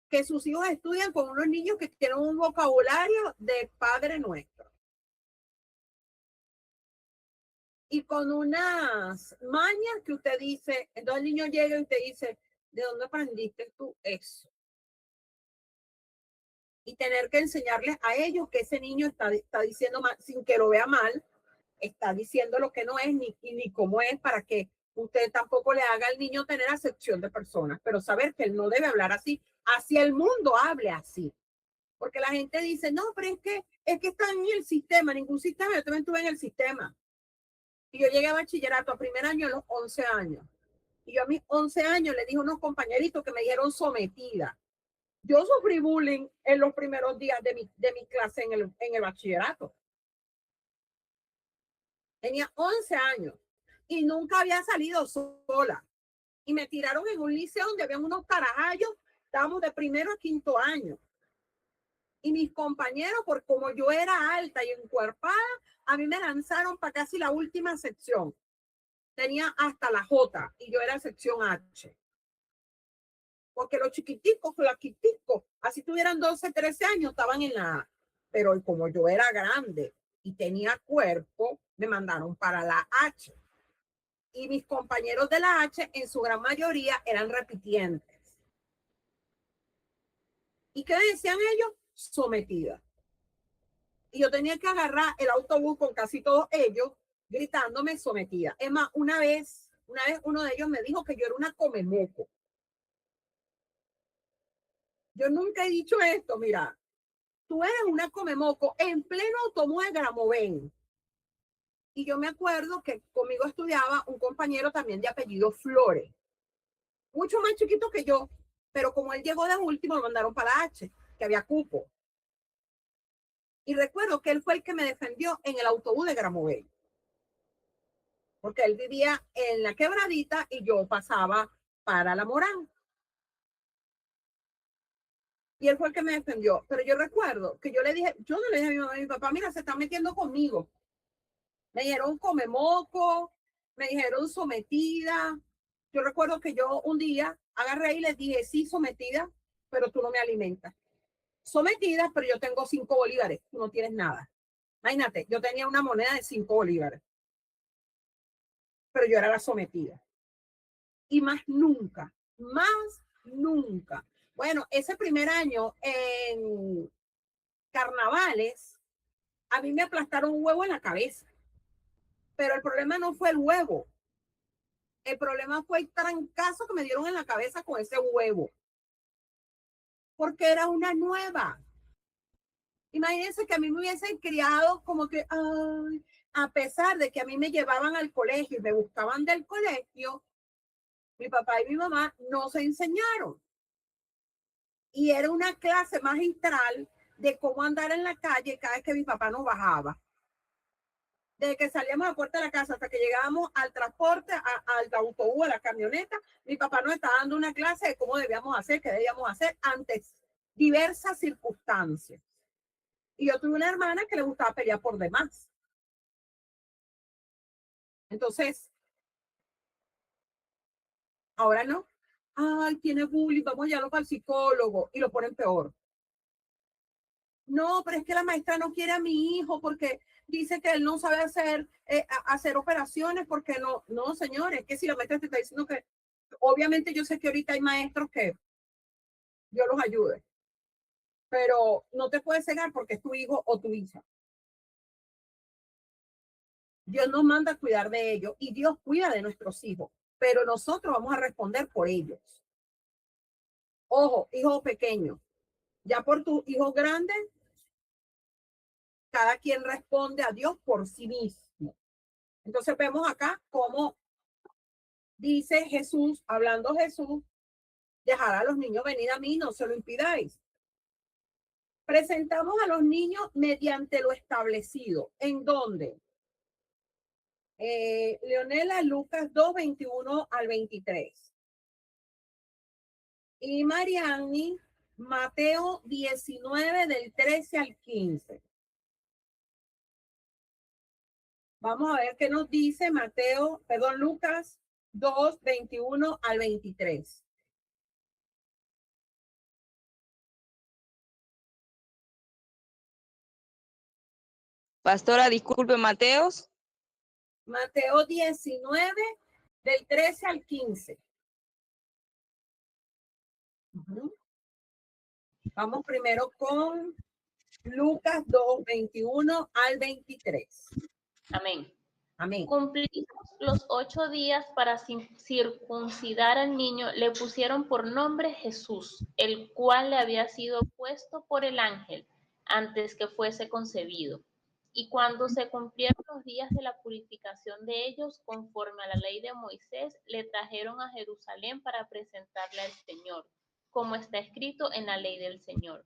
que sus hijos estudian con unos niños que tienen un vocabulario de Padre Nuestro. Y con unas mañas que usted dice, entonces el niño llega y usted dice, ¿de dónde aprendiste tú eso? Y tener que enseñarles a ellos que ese niño está diciendo mal, sin que lo vea mal, está diciendo lo que no es ni cómo es, para que usted tampoco le haga al niño tener acepción de personas, pero saber que él no debe hablar así, así el mundo hable así. Porque la gente dice, no, pero es que está en el sistema, ningún sistema, yo también estuve en el sistema. Y yo llegué a bachillerato a primer año a los 11 años. Y yo a mis 11 años le dije a unos compañeritos que me dijeron sometida. Yo sufrí bullying en los primeros días de mi clase en el bachillerato. Tenía 11 años y nunca había salido sola. Y me tiraron en un liceo donde había unos carajayos. Estábamos de primero a quinto año. Y mis compañeros, por como yo era alta y encuerpada, a mí me lanzaron para casi la última sección. Tenía hasta la J y yo era sección H. Porque los chiquiticos, flaquiticos, así tuvieran 12, 13 años, estaban en la A. Pero como yo era grande y tenía cuerpo, me mandaron para la H. Y mis compañeros de la H, en su gran mayoría, eran repitientes. ¿Y qué decían ellos? Sometida. Y yo tenía que agarrar el autobús con casi todos ellos gritándome sometida. Es más, una vez uno de ellos me dijo que yo era una comemoco. Yo nunca he dicho esto, mira. Tú eres una comemoco en pleno tomo de Gramovén. Y yo me acuerdo que conmigo estudiaba un compañero también de apellido Flores, mucho más chiquito que yo, pero como él llegó de último, lo mandaron para la H, que había cupo. Y recuerdo que él fue el que me defendió en el autobús de Gramovén, porque él vivía en la Quebradita y yo pasaba para la Morán. Y él fue el que me defendió. Pero yo recuerdo que yo no le dije a mi mamá y a mi papá, mira, se están metiendo conmigo. Me dijeron come moco, me dijeron sometida. Yo recuerdo que yo un día agarré y les dije, sí, sometida, pero tú no me alimentas. Sometida, pero yo tengo 5 bolívares, tú no tienes nada. Imagínate, yo tenía una moneda de 5 bolívares, pero yo era la sometida. Y más nunca. Bueno, ese primer año en carnavales, a mí me aplastaron un huevo en la cabeza. Pero el problema no fue el huevo. El problema fue el trancazo que me dieron en la cabeza con ese huevo. Porque era una nueva. Imagínense que a mí me hubiesen criado como que, ay, a pesar de que a mí me llevaban al colegio y me buscaban del colegio, mi papá y mi mamá no se enseñaron. Y era una clase magistral de cómo andar en la calle cada vez que mi papá nos bajaba. Desde que salíamos a la puerta de la casa hasta que llegábamos al transporte, al autobús, a la camioneta, mi papá nos estaba dando una clase de cómo debíamos hacer, qué debíamos hacer ante diversas circunstancias. Y yo tuve una hermana que le gustaba pelear por demás. Entonces, ahora no. Ay, tiene bullying, vamos a llevarlo para el psicólogo y lo ponen peor. No, pero es que la maestra no quiere a mi hijo porque dice que él no sabe hacer operaciones porque no, señores, que si la maestra te está diciendo que, obviamente yo sé que ahorita hay maestros que Dios los ayude, pero no te puedes cegar porque es tu hijo o tu hija. Dios nos manda a cuidar de ellos y Dios cuida de nuestros hijos, pero nosotros vamos a responder por ellos. Ojo, hijo pequeño, ya por tu hijo grande, cada quien responde a Dios por sí mismo. Entonces vemos acá cómo dice Jesús, hablando Jesús, dejar a los niños venir a mí, no se lo impidáis. Presentamos a los niños mediante lo establecido. ¿En dónde? Leonela, Lucas 2, 21 al 23. Y Mariani, Mateo 19, del 13 al 15. Vamos a ver qué nos dice Lucas 2, 21 al 23. Pastora, disculpe, Mateos. Mateo 19, del 13 al 15. Vamos primero con Lucas 2, 21 al 23. Amén. Amén. Cumplidos los 8 días para circuncidar al niño, le pusieron por nombre Jesús, el cual le había sido puesto por el ángel antes que fuese concebido. Y cuando se cumplieron los días de la purificación de ellos, conforme a la ley de Moisés, le trajeron a Jerusalén para presentarle al Señor, como está escrito en la ley del Señor.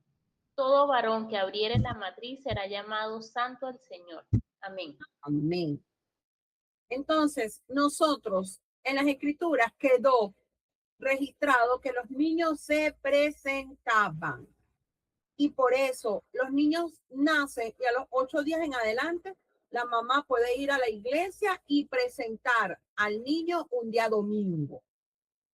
Todo varón que abriere la matriz será llamado santo al Señor. Amén. Amén. Entonces, nosotros en las escrituras quedó registrado que los niños se presentaban. Y por eso los niños nacen y a los 8 días en adelante, la mamá puede ir a la iglesia y presentar al niño un día domingo.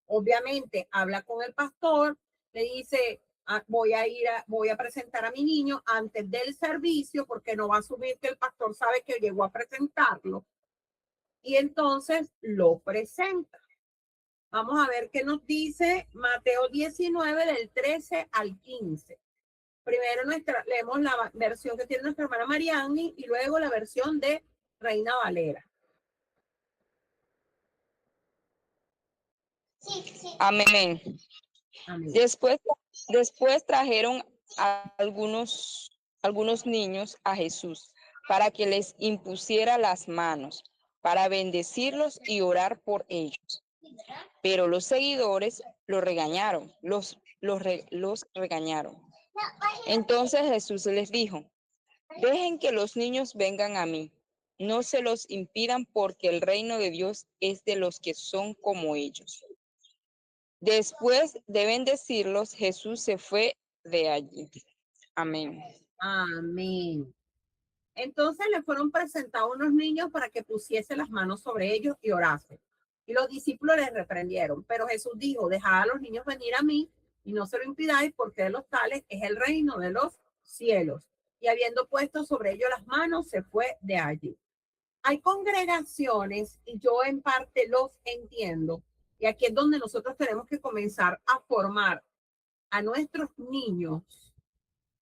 Obviamente habla con el pastor, le dice, voy a presentar a mi niño antes del servicio porque no va a asumir que el pastor sabe que llegó a presentarlo. Y entonces lo presenta. Vamos a ver qué nos dice Mateo 19 del 13 al 15. Primero leemos la versión que tiene nuestra hermana Mariani y luego la versión de Reina Valera. Amén. Amén. Después trajeron a algunos niños a Jesús para que les impusiera las manos, para bendecirlos y orar por ellos. Pero los seguidores los regañaron, los regañaron. Entonces Jesús les dijo: dejen que los niños vengan a mí, no se los impidan, porque el reino de Dios es de los que son como ellos. Después de bendecirlos, Jesús se fue de allí. Amén. Amén. Entonces le fueron presentados unos niños para que pusiese las manos sobre ellos y orase. Y los discípulos les reprendieron. Pero Jesús dijo: dejad a los niños venir a mí y no se lo impidáis, porque de los tales es el reino de los cielos. Y habiendo puesto sobre ellos las manos, se fue de allí. Hay congregaciones, y yo en parte los entiendo, y aquí es donde nosotros tenemos que comenzar a formar a nuestros niños,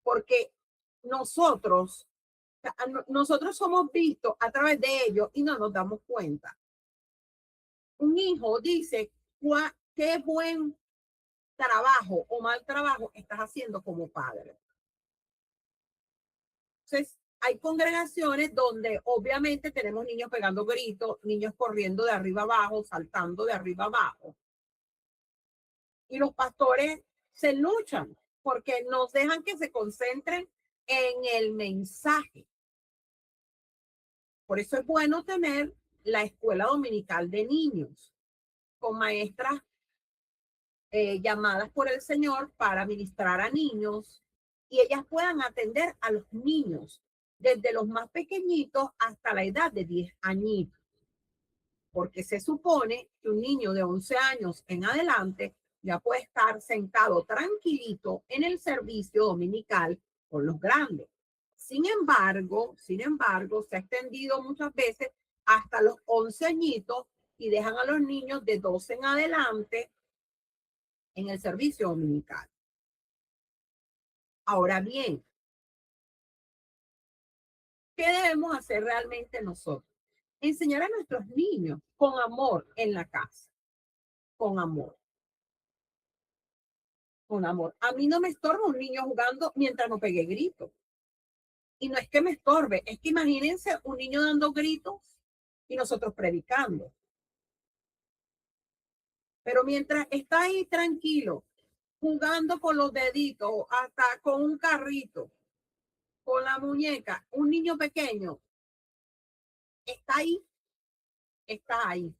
porque nosotros somos vistos a través de ellos y no nos damos cuenta. Un hijo dice: qué buen trabajo o mal trabajo estás haciendo como padre. Entonces, hay congregaciones donde obviamente tenemos niños pegando gritos, niños corriendo de arriba abajo, saltando de arriba abajo. Y los pastores se luchan porque nos dejan que se concentren en el mensaje. Por eso es bueno tener la escuela dominical de niños con maestras llamadas por el Señor para ministrar a niños, y ellas puedan atender a los niños desde los más pequeñitos hasta la edad de 10 añitos. Porque se supone que un niño de 11 años en adelante ya puede estar sentado tranquilito en el servicio dominical con los grandes. Sin embargo, se ha extendido muchas veces hasta los 11 añitos y dejan a los niños de 12 en adelante en el servicio dominical. Ahora bien, ¿qué debemos hacer realmente nosotros? Enseñar a nuestros niños con amor en la casa, con amor. Con amor. A mí no me estorba un niño jugando mientras no pegue gritos. Y no es que me estorbe, es que imagínense un niño dando gritos y nosotros predicando. Pero mientras está ahí tranquilo, jugando con los deditos, hasta con un carrito, con la muñeca, un niño pequeño, está ahí, está ahí.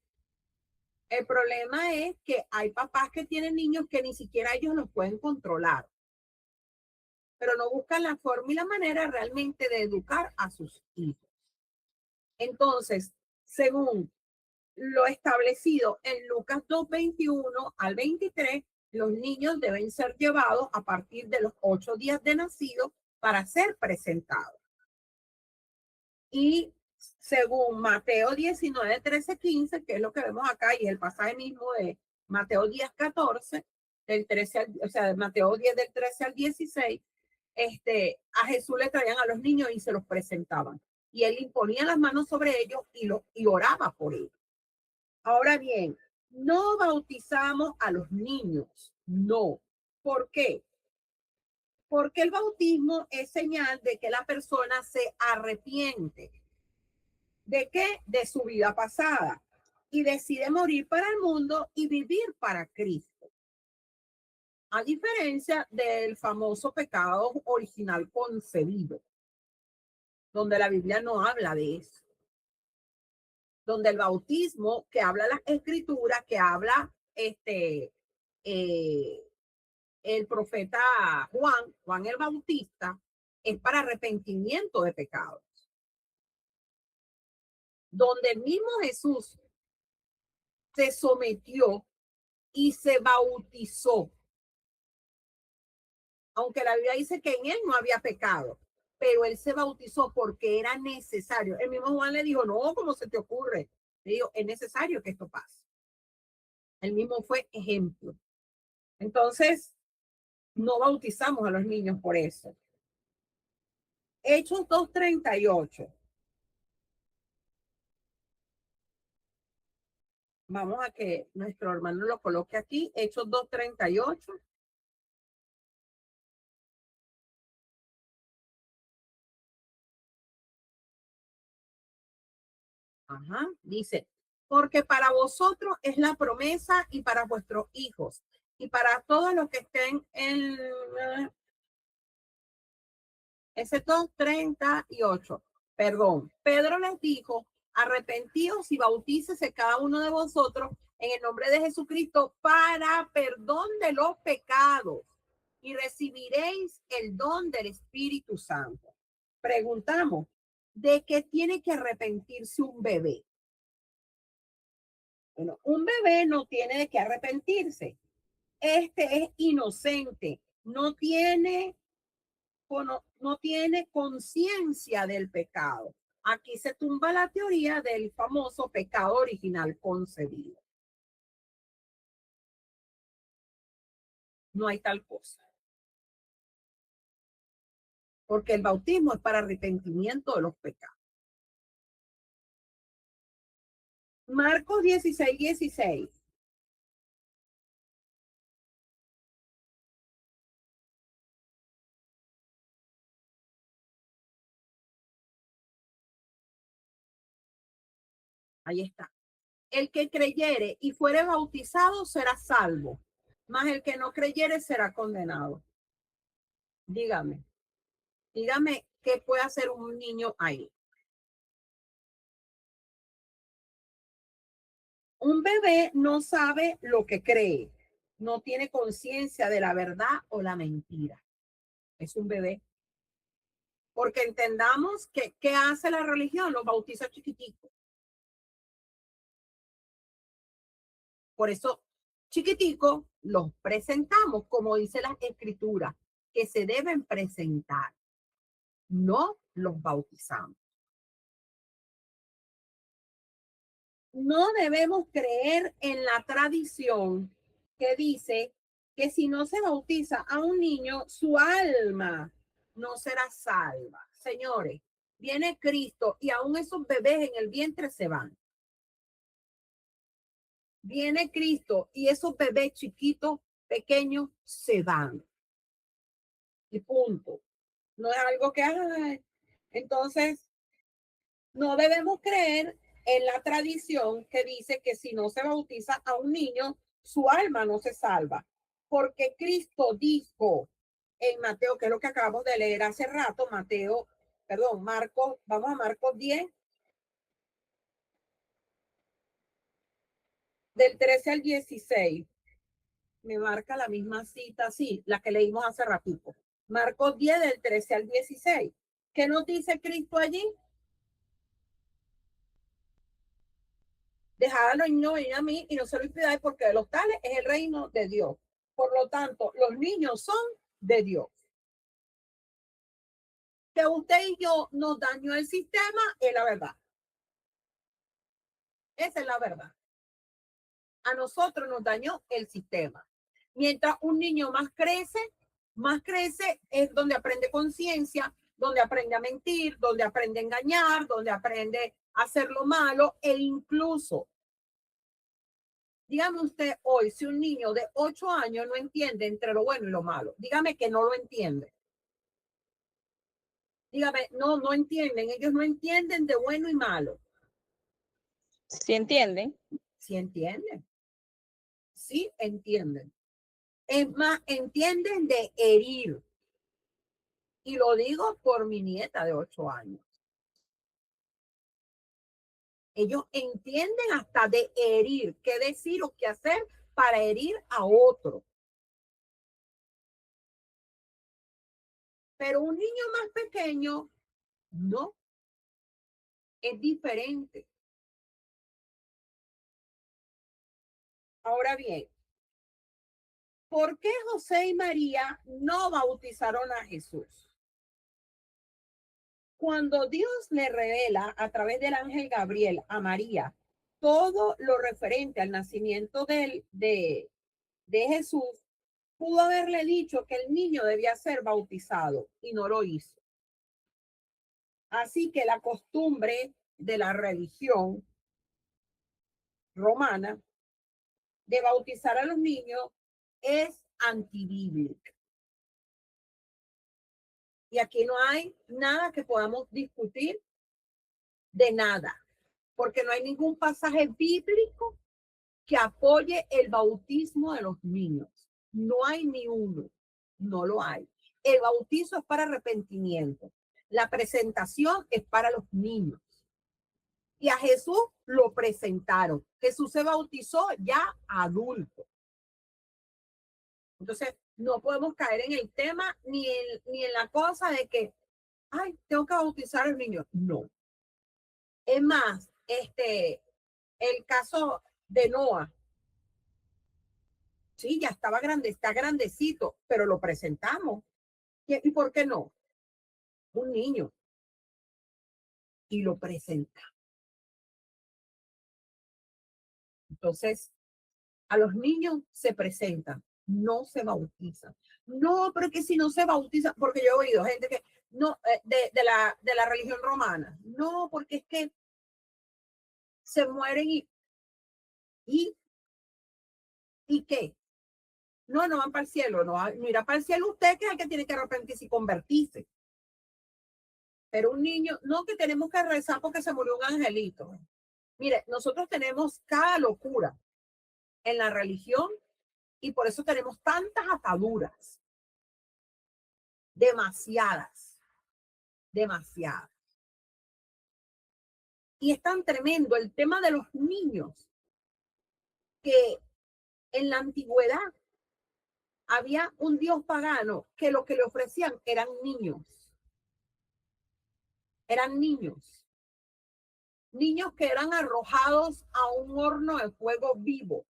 El problema es que hay papás que tienen niños que ni siquiera ellos los pueden controlar, pero no buscan la forma y la manera realmente de educar a sus hijos. Entonces, según lo establecido en Lucas 2:21 al 23, los niños deben ser llevados a partir de los 8 días de nacido para ser presentados. Y según Mateo 19, 13, 15, que es lo que vemos acá, y el pasaje mismo de Mateo 10, 14, del 13 al, o sea, de Mateo 10 del 13 al 16, a Jesús le traían a los niños y se los presentaban. Y él imponía las manos sobre ellos y oraba por ellos. Ahora bien, no bautizamos a los niños, no. ¿Por qué? Porque el bautismo es señal de que la persona se arrepiente. ¿De qué? De su vida pasada. Y decide morir para el mundo y vivir para Cristo. A diferencia del famoso pecado original concebido, donde la Biblia no habla de eso. Donde el bautismo, que habla la Escritura, que habla el profeta Juan el Bautista, es para arrepentimiento de pecados. Donde el mismo Jesús se sometió y se bautizó. Aunque la Biblia dice que en él no había pecado, pero él se bautizó porque era necesario. El mismo Juan le dijo: no, ¿cómo se te ocurre? Le dijo: es necesario que esto pase. Él mismo fue ejemplo. Entonces, no bautizamos a los niños por eso. Hechos 2:38. Vamos a que nuestro hermano lo coloque aquí, Hechos 2:38. Ajá, dice, porque para vosotros es la promesa y para vuestros hijos y para todos los que estén en ese 2:38. Perdón, Pedro les dijo, arrepentíos y bautícese cada uno de vosotros en el nombre de Jesucristo para perdón de los pecados y recibiréis el don del Espíritu Santo. Preguntamos, ¿de qué tiene que arrepentirse un bebé? Bueno, un bebé no tiene de qué arrepentirse. Este es inocente, no tiene conciencia del pecado. Aquí se tumba la teoría del famoso pecado original concebido. No hay tal cosa. Porque el bautismo es para arrepentimiento de los pecados. Marcos 16:16. Ahí está. El que creyere y fuere bautizado será salvo, mas el que no creyere será condenado. Dígame qué puede hacer un niño ahí. Un bebé no sabe lo que cree, no tiene conciencia de la verdad o la mentira. Es un bebé. Porque entendamos que ¿qué hace la religión? Los bautiza chiquiticos. Por eso, chiquiticos los presentamos, como dice la escritura, que se deben presentar. No los bautizamos. No debemos creer en la tradición que dice que si no se bautiza a un niño, su alma no será salva. Señores, viene Cristo y aún esos bebés en el vientre se van. Viene Cristo y esos bebés chiquitos, pequeños, se van. Y punto. No es algo que hagan. Entonces, no debemos creer en la tradición que dice que si no se bautiza a un niño, su alma no se salva. Porque Cristo dijo en Mateo, que es lo que acabamos de leer hace rato, Marcos, vamos a Marcos 10, del 13 al 16. Me marca la misma cita, sí, la que leímos hace ratito. Marcos 10, del 13 al 16. ¿Qué nos dice Cristo allí? Dejad a los niños venir a mí y no se lo impidáis, porque de los tales es el reino de Dios. Por lo tanto, los niños son de Dios. Que usted y yo nos dañó el sistema es la verdad. Esa es la verdad. A nosotros nos dañó el sistema. Mientras un niño más crece es donde aprende conciencia, donde aprende a mentir, donde aprende a engañar, donde aprende a hacer lo malo e incluso, dígame usted hoy, si un niño de 8 años no entiende entre lo bueno y lo malo, dígame que no lo entiende. Dígame, no entienden, ellos no entienden de bueno y malo. ¿Sí entienden? Sí entienden. Sí entienden. Es más, entienden de herir. Y lo digo por mi nieta de 8 años. Ellos entienden hasta de herir, qué decir o qué hacer para herir a otro. Pero un niño más pequeño, no. Es diferente. Ahora bien, ¿por qué José y María no bautizaron a Jesús? Cuando Dios le revela a través del ángel Gabriel a María todo lo referente al nacimiento de Jesús, pudo haberle dicho que el niño debía ser bautizado y no lo hizo. Así que la costumbre de la religión romana de bautizar a los niños es antibíblica. Y aquí no hay nada que podamos discutir de nada, porque no hay ningún pasaje bíblico que apoye el bautismo de los niños. No hay ni uno, no lo hay. El bautizo es para arrepentimiento. La presentación es para los niños. Y a Jesús lo presentaron. Jesús se bautizó ya adulto. Entonces, no podemos caer en el tema ni en la cosa de que, ay, tengo que bautizar al niño. No. Es más, el caso de Noah, sí, ya estaba grande, está grandecito, pero lo presentamos. ¿Y por qué no? Un niño. Y lo presenta. Entonces, a los niños se presentan, no se bautizan. No, pero que si no se bautizan, porque yo he oído gente que, no, de la religión romana, no, porque es que se mueren ¿y qué? No van para el cielo, no irá para el cielo usted, que es el que tiene que arrepentirse y convertirse. Pero un niño, no, que tenemos que rezar porque se murió un angelito. Mire, nosotros tenemos cada locura en la religión y por eso tenemos tantas ataduras. Demasiadas. Y es tan tremendo el tema de los niños que en la antigüedad había un dios pagano que lo que le ofrecían eran niños. Eran niños. Niños que eran arrojados a un horno de fuego vivos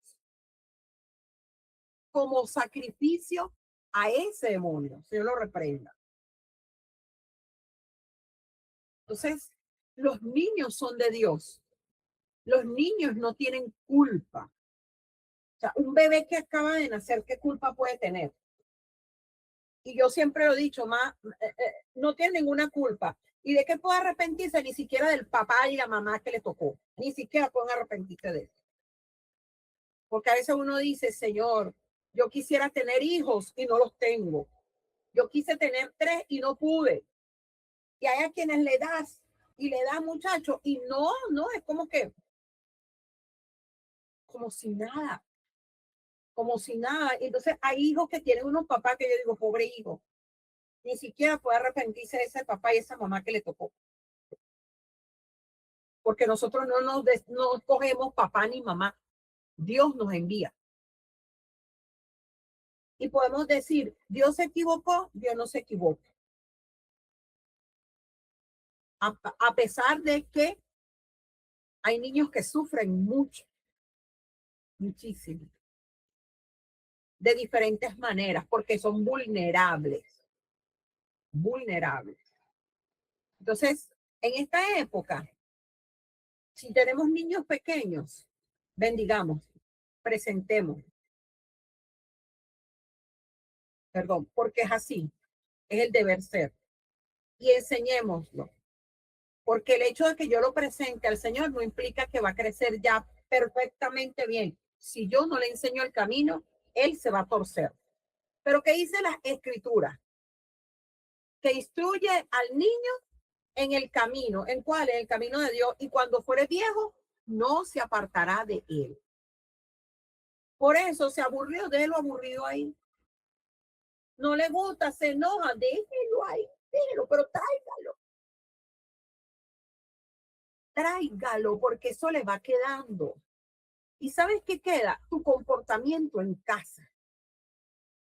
como sacrificio a ese demonio. Señor lo reprenda. Entonces, los niños son de Dios. Los niños no tienen culpa. O sea, un bebé que acaba de nacer, ¿qué culpa puede tener? Y yo siempre lo he dicho, no tiene ninguna culpa. ¿Y de qué puede arrepentirse? Ni siquiera del papá y la mamá que le tocó. Ni siquiera pueden arrepentirse de eso. Porque a veces uno dice, Señor, yo quisiera tener hijos y no los tengo. Yo quise tener 3 y no pude. Y hay a quienes le das y le das, muchacho, y no, es como que, como si nada. Como si nada. Entonces hay hijos que tienen unos papás que yo digo, pobre hijo, ni siquiera puede arrepentirse de ese papá y esa mamá que le tocó. Porque nosotros no escogemos papá ni mamá. Dios nos envía. Y podemos decir, Dios se equivocó, Dios no se equivoca. A pesar de que hay niños que sufren mucho, muchísimo, de diferentes maneras, porque son vulnerables. Entonces, en esta época, si tenemos niños pequeños, bendigamos, presentemos. Perdón, porque es así, es el deber ser. Y enseñémoslo. Porque el hecho de que yo lo presente al Señor no implica que va a crecer ya perfectamente bien. Si yo no le enseño el camino, él se va a torcer. Pero ¿qué dice la Escritura? Que instruye al niño en el camino. ¿En cuál? En el camino de Dios. Y cuando fuere viejo, no se apartará de él. Por eso se aburrió, déjelo aburrido ahí. No le gusta, se enoja, déjelo ahí, déjelo, pero tráigalo, porque eso le va quedando. ¿Y sabes qué queda? Tu comportamiento en casa.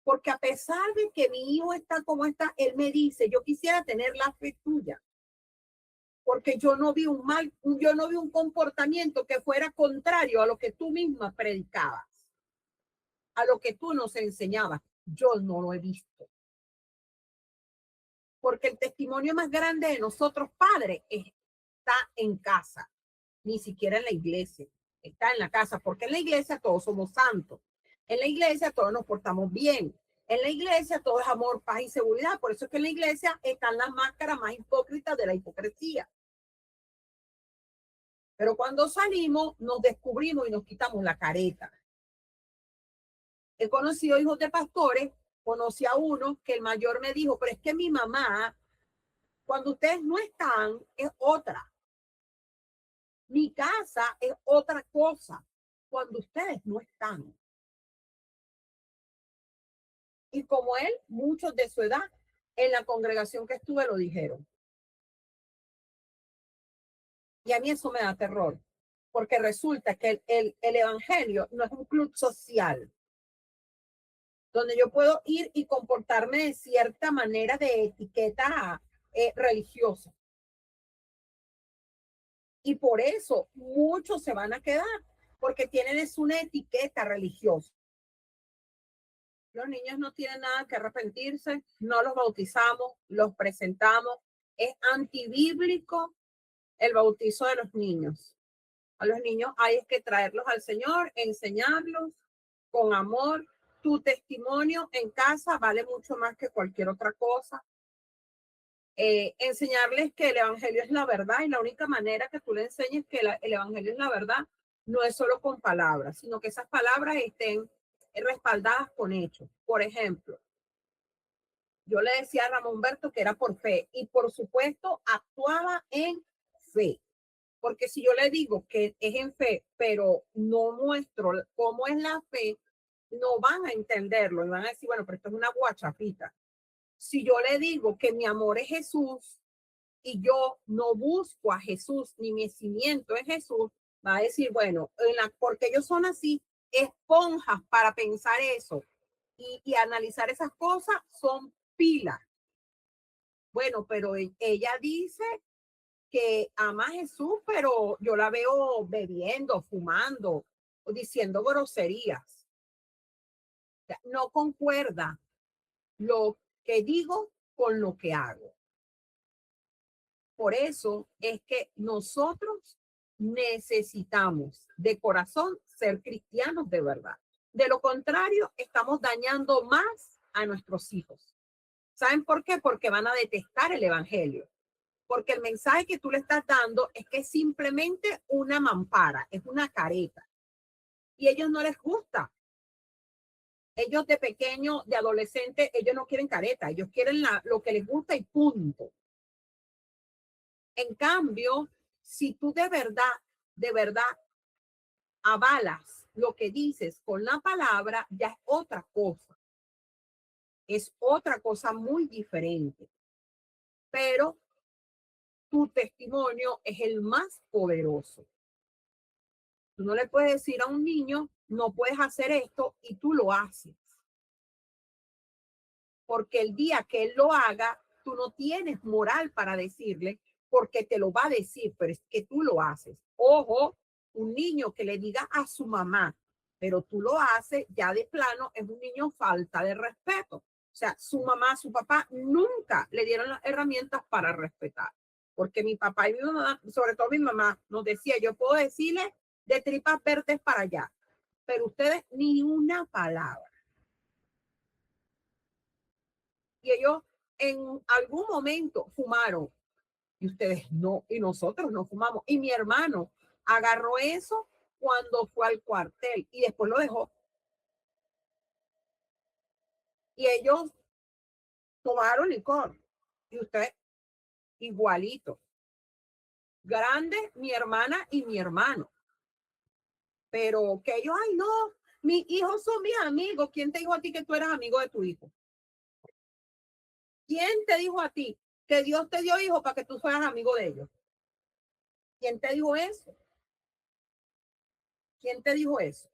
Porque a pesar de que mi hijo está como está, él me dice, yo quisiera tener la fe tuya. Porque yo no vi un comportamiento que fuera contrario a lo que tú misma predicabas, a lo que tú nos enseñabas. Yo no lo he visto. Porque el testimonio más grande de nosotros, padres, está en casa, ni siquiera en la iglesia, está en la casa, porque en la iglesia todos somos santos, en la iglesia todos nos portamos bien, en la iglesia todo es amor, paz y seguridad. Por eso es que en la iglesia están las máscaras más hipócritas de la hipocresía. Pero cuando salimos, nos descubrimos y nos quitamos la careta. He conocido hijos de pastores, conocí a uno que el mayor me dijo, pero es que mi mamá, cuando ustedes no están, es otra. Mi casa es otra cosa cuando ustedes no están. Y como él, muchos de su edad, en la congregación que estuve lo dijeron. Y a mí eso me da terror, porque resulta que el evangelio no es un club social donde yo puedo ir y comportarme de cierta manera de etiqueta religiosa. Y por eso muchos se van a quedar, porque tienen es una etiqueta religiosa. Los niños no tienen nada que arrepentirse, no los bautizamos, los presentamos. Es antibíblico el bautizo de los niños. A los niños hay que traerlos al Señor, enseñarlos con amor. Tu testimonio en casa vale mucho más que cualquier otra cosa. Enseñarles que el evangelio es la verdad, y la única manera que tú le enseñes que el evangelio es la verdad no es solo con palabras, sino que esas palabras estén respaldadas con hechos. Por ejemplo, yo le decía a Ramón Berto que era por fe, y por supuesto actuaba en fe. Porque si yo le digo que es en fe, pero no muestro cómo es la fe, no van a entenderlo y van a decir, bueno, pero esto es una guachafita. Si yo le digo que mi amor es Jesús y yo no busco a Jesús ni mi cimiento es Jesús, va a decir, bueno, porque ellos son así, esponjas para pensar eso y analizar esas cosas, son pilas. Bueno, pero ella dice que ama a Jesús, pero yo la veo bebiendo, fumando, o diciendo groserías. No concuerda lo que digo con lo que hago. Por eso es que nosotros necesitamos de corazón ser cristianos de verdad. De lo contrario, estamos dañando más a nuestros hijos. ¿Saben por qué? Porque van a detestar el evangelio. Porque el mensaje que tú le estás dando es que es simplemente una mampara, es una careta. Y a ellos no les gusta. Ellos de pequeño, de adolescente, ellos no quieren careta, ellos quieren lo que les gusta y punto. En cambio, si tú de verdad avalas lo que dices con la palabra, ya es otra cosa. Es otra cosa muy diferente. Pero tu testimonio es el más poderoso. Tú no le puedes decir a un niño, no puedes hacer esto, y tú lo haces. Porque el día que él lo haga, tú no tienes moral para decirle, porque te lo va a decir, pero es que tú lo haces. Ojo, un niño que le diga a su mamá, pero tú lo haces, ya de plano es un niño falta de respeto. O sea, su mamá, su papá nunca le dieron las herramientas para respetar. Porque mi papá y mi mamá, sobre todo mi mamá, nos decía, yo puedo decirle de tripas verdes para allá, pero ustedes ni una palabra. Y ellos en algún momento fumaron y ustedes no, y nosotros no fumamos. Y mi hermano agarró eso cuando fue al cuartel y después lo dejó. Y ellos tomaron licor y usted igualito. Grande mi hermana y mi hermano. Pero que ellos, ay no, mis hijos son mis amigos. ¿Quién te dijo a ti que tú eras amigo de tu hijo? ¿Quién te dijo a ti que Dios te dio hijos para que tú fueras amigo de ellos? ¿Quién te dijo eso? ¿Quién te dijo eso?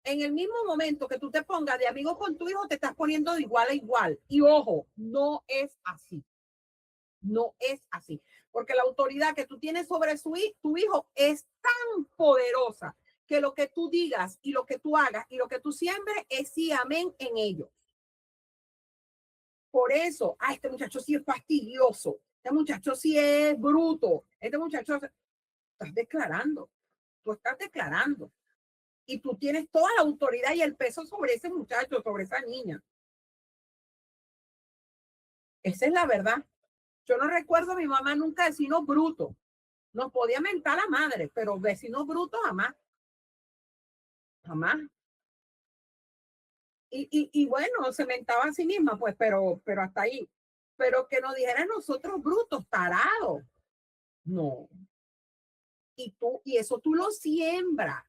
En el mismo momento que tú te pongas de amigo con tu hijo, te estás poniendo de igual a igual. Y ojo, no es así. No es así. Porque la autoridad que tú tienes sobre tu hijo es tan poderosa que lo que tú digas y lo que tú hagas y lo que tú siembres es sí, amén en ellos. Por eso, este muchacho sí es fastidioso. Este muchacho sí es bruto. Este muchacho, estás declarando. Tú estás declarando. Y tú tienes toda la autoridad y el peso sobre ese muchacho, sobre esa niña. Esa es la verdad. Yo no recuerdo a mi mamá nunca decirnos bruto. Nos podía mentar la madre, pero vecinos brutos jamás. Jamás. Y bueno, se mentaba a sí misma, pues, pero hasta ahí. Pero que nos dijeran nosotros brutos, tarados. No. Y eso tú lo siembras.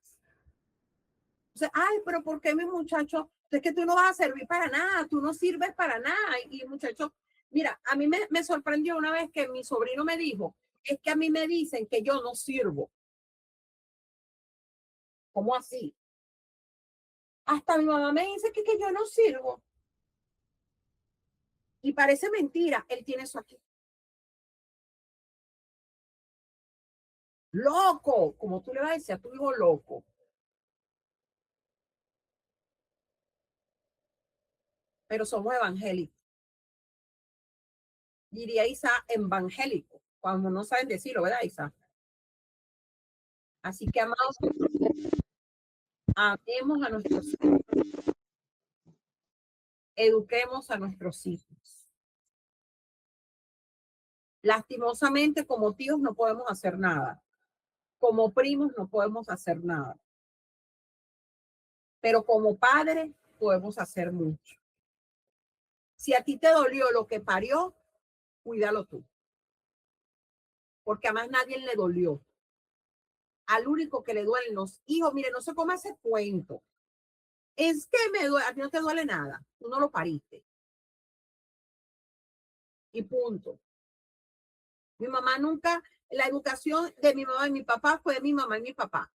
O sea, ay, pero ¿por qué mi muchacho? Es que tú no vas a servir para nada, tú no sirves para nada. Y muchacho, mira, a mí me sorprendió una vez que mi sobrino me dijo, es que a mí me dicen que yo no sirvo. ¿Cómo así? Hasta mi mamá me dice que yo no sirvo. Y parece mentira, él tiene eso aquí. Loco, como tú le vas a decir a tu hijo loco. Pero somos evangélicos. Diría Isa, evangélico, cuando no saben decirlo, ¿verdad, Isa? Así que, amados, amemos a nuestros hijos. Eduquemos a nuestros hijos. Lastimosamente, como tíos no podemos hacer nada. Como primos no podemos hacer nada. Pero como padres podemos hacer mucho. Si a ti te dolió lo que parió, cuídalo tú. Porque a más nadie le dolió. Al único que le duelen los hijos, mire, no sé cómo hace cuento. Es que me duele, a ti no te duele nada. Tú no lo pariste. Y punto. Mi mamá nunca, la educación de mi mamá y mi papá fue de mi mamá y mi papá.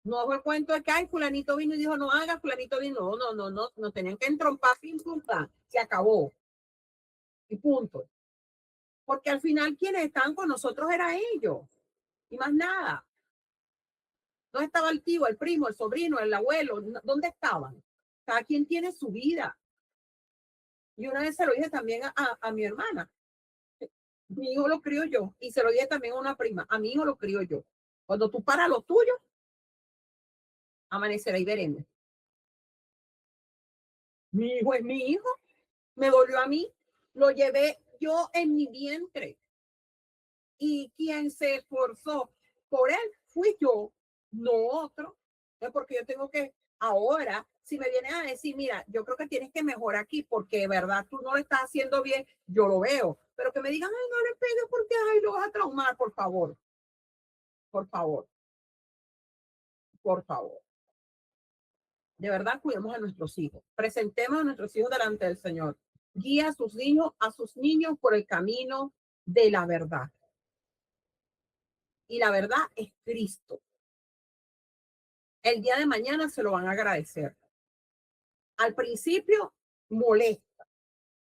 No fue el cuento de que, ay, fulanito vino y dijo, no haga, fulanito vino. No tenían que entrompar, pim, pum, pam. Se acabó. Y punto. Porque al final quienes estaban con nosotros eran ellos. Y más nada. ¿Dónde estaba el tío, el primo, el sobrino, el abuelo? ¿Dónde estaban? Cada quien tiene su vida. Y una vez se lo dije también a mi hermana. Mi hijo lo crío yo. Y se lo dije también a una prima. A mi hijo lo crío yo. Cuando tú paras lo tuyo, amanecerá y veremos. Mi hijo es mi hijo. Me dolió a mí. Lo llevé yo en mi vientre. Y quien se esforzó por él fui yo, no otro. Es porque yo tengo que, ahora, si me vienen a decir, mira, yo creo que tienes que mejorar aquí porque de verdad tú no lo estás haciendo bien, yo lo veo. Pero que me digan, ay, no le pegues porque ay, lo vas a traumar, por favor. Por favor. Por favor. De verdad, cuidemos a nuestros hijos. Presentemos a nuestros hijos delante del Señor. Guía a sus niños por el camino de la verdad. Y la verdad es Cristo. El día de mañana se lo van a agradecer. Al principio molesta.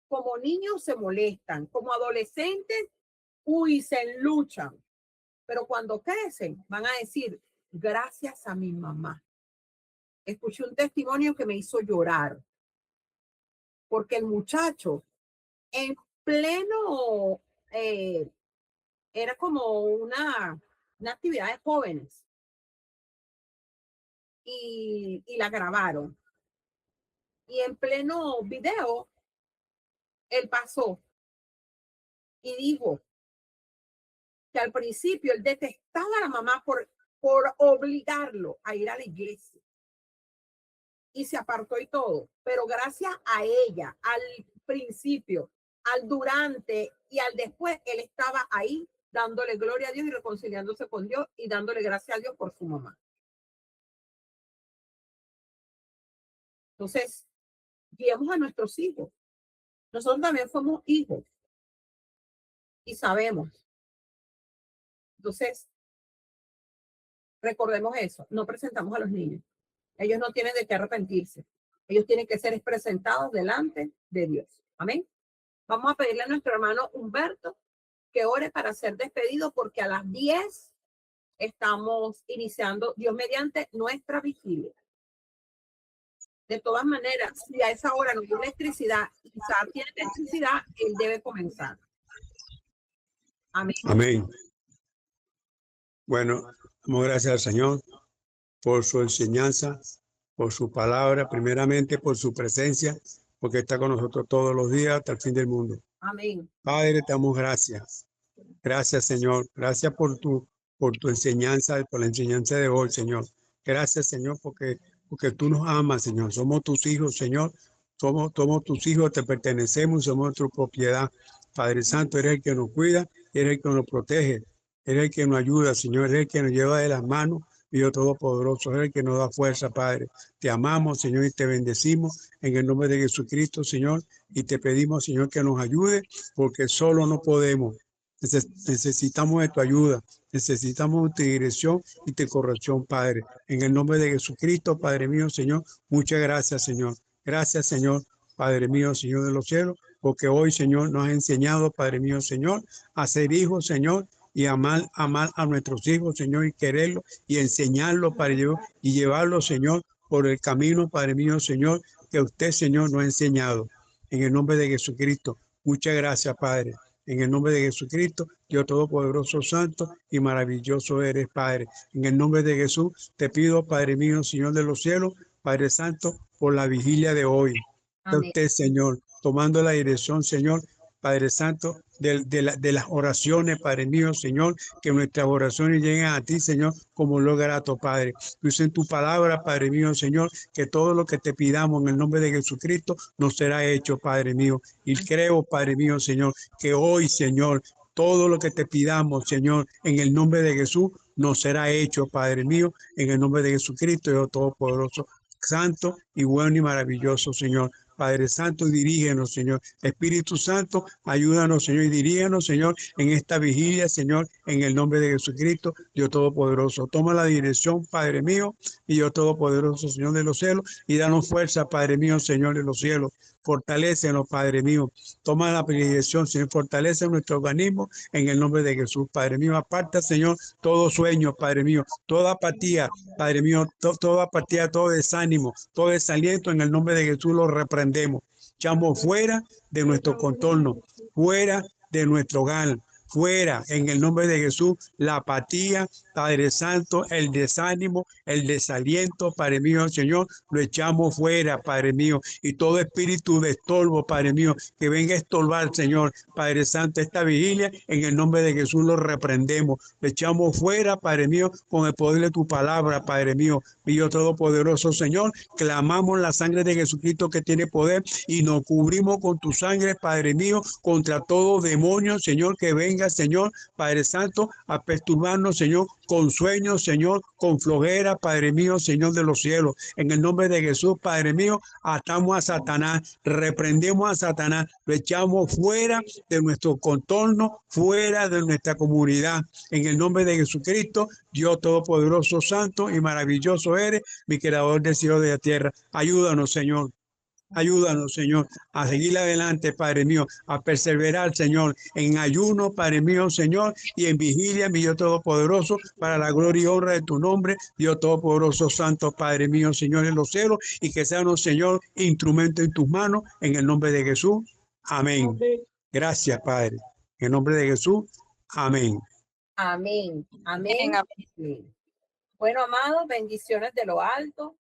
Como niños se molestan. Como adolescentes, se enluchan. Pero cuando crecen, van a decir, gracias a mi mamá. Escuché un testimonio que me hizo llorar. Porque el muchacho, en pleno, era como una actividad de jóvenes. Y la grabaron. Y en pleno video, él pasó y dijo que al principio él detestaba a la mamá por obligarlo a ir a la iglesia. Y se apartó y todo. Pero gracias a ella, al principio, al durante y al después, él estaba ahí dándole gloria a Dios y reconciliándose con Dios y dándole gracias a Dios por su mamá. Entonces, guiemos a nuestros hijos. Nosotros también somos hijos y sabemos. Entonces, recordemos eso. No presentamos a los niños. Ellos no tienen de qué arrepentirse. Ellos tienen que ser presentados delante de Dios. Amén. Vamos a pedirle a nuestro hermano Humberto que ore para ser despedido porque a las 10 estamos iniciando, Dios mediante, nuestra vigilia. De todas maneras, si a esa hora no hay electricidad, quizás tiene electricidad, él debe comenzar. Amén. Amén. Bueno, damos gracias al Señor por su enseñanza, por su palabra, primeramente por su presencia, porque está con nosotros todos los días hasta el fin del mundo. Amén. Padre, te damos gracias. Gracias, Señor. Gracias por tu enseñanza, por la enseñanza de hoy, Señor. Gracias, Señor, porque tú nos amas, Señor. Somos tus hijos, Señor. Somos tus hijos, te pertenecemos, somos tu propiedad. Padre Santo, eres el que nos cuida, eres el que nos protege, eres el que nos ayuda, Señor, eres el que nos lleva de las manos, Dios Todopoderoso, eres el que nos da fuerza, Padre. Te amamos, Señor, y te bendecimos en el nombre de Jesucristo, Señor, y te pedimos, Señor, que nos ayude, porque solo no podemos. Necesitamos de tu ayuda, necesitamos de tu dirección y tu corrección, Padre. En el nombre de Jesucristo, Padre mío, Señor, muchas gracias, Señor. Gracias, Señor, Padre mío, Señor de los cielos, porque hoy, Señor, nos ha enseñado, Padre mío, Señor, a ser hijos, Señor, y amar a nuestros hijos, Señor, y quererlos y enseñarlos, Padre Dios, y llevarlos, Señor, por el camino, Padre mío, Señor, que usted, Señor, nos ha enseñado. En el nombre de Jesucristo, muchas gracias, Padre. En el nombre de Jesucristo, Dios Todopoderoso, Santo y maravilloso eres, Padre. En el nombre de Jesús, te pido, Padre mío, Señor de los cielos, Padre Santo, por la vigilia de hoy. De usted, Señor, tomando la dirección, Señor, Padre Santo, de las oraciones, Padre mío, Señor, que nuestras oraciones lleguen a ti, Señor, como lo grato, Padre. Dice en tu palabra, Padre mío, Señor, que todo lo que te pidamos en el nombre de Jesucristo nos será hecho, Padre mío. Y creo, Padre mío, Señor, que hoy, Señor, todo lo que te pidamos, Señor, en el nombre de Jesús, nos será hecho, Padre mío, en el nombre de Jesucristo, Dios Todopoderoso, Santo y bueno y maravilloso, Señor. Padre Santo, dirígenos, Señor. Espíritu Santo, ayúdanos, Señor, y dirígenos, Señor, en esta vigilia, Señor, en el nombre de Jesucristo, Dios Todopoderoso. Toma la dirección, Padre mío, y Dios Todopoderoso, Señor de los cielos, y danos fuerza, Padre mío, Señor de los cielos. Fortalécenos, Padre mío. Toma la dirección, Señor. Fortalece nuestro organismo en el nombre de Jesús, Padre mío. Aparta, Señor, todo sueño, Padre mío. Toda apatía, Padre mío. Toda apatía, todo desánimo, todo desaliento en el nombre de Jesús lo reprendemos. Echamos fuera de nuestro contorno, fuera de nuestro hogar. Fuera, en el nombre de Jesús, la apatía, Padre Santo, el desánimo, el desaliento, Padre mío, Señor, lo echamos fuera, Padre mío, y todo espíritu de estorbo, Padre mío, que venga a estorbar, Señor, Padre Santo, esta vigilia, en el nombre de Jesús lo reprendemos, lo echamos fuera, Padre mío, con el poder de tu palabra, Padre mío, Dios Todopoderoso, Señor, clamamos la sangre de Jesucristo que tiene poder y nos cubrimos con tu sangre, Padre mío, contra todo demonio, Señor, que venga, Señor, Padre Santo, a perturbarnos, Señor, con sueños, Señor, con flojera, Padre mío, Señor de los cielos. En el nombre de Jesús, Padre mío, atamos a Satanás, reprendemos a Satanás, lo echamos fuera de nuestro contorno, fuera de nuestra comunidad. En el nombre de Jesucristo, Dios Todopoderoso, Santo y maravilloso eres, mi creador del cielo y de la tierra. Ayúdanos, Señor. Ayúdanos, Señor, a seguir adelante, Padre mío, a perseverar, Señor, en ayuno, Padre mío, Señor, y en vigilia, mi Dios Todopoderoso, para la gloria y honra de tu nombre, Dios Todopoderoso, Santo, Padre mío, Señor, en los cielos, y que seamos, Señor, instrumento en tus manos, en el nombre de Jesús. Amén. Gracias, Padre. En el nombre de Jesús. Amén. Amén. Amén. Amén. Bueno, amados, bendiciones de lo alto.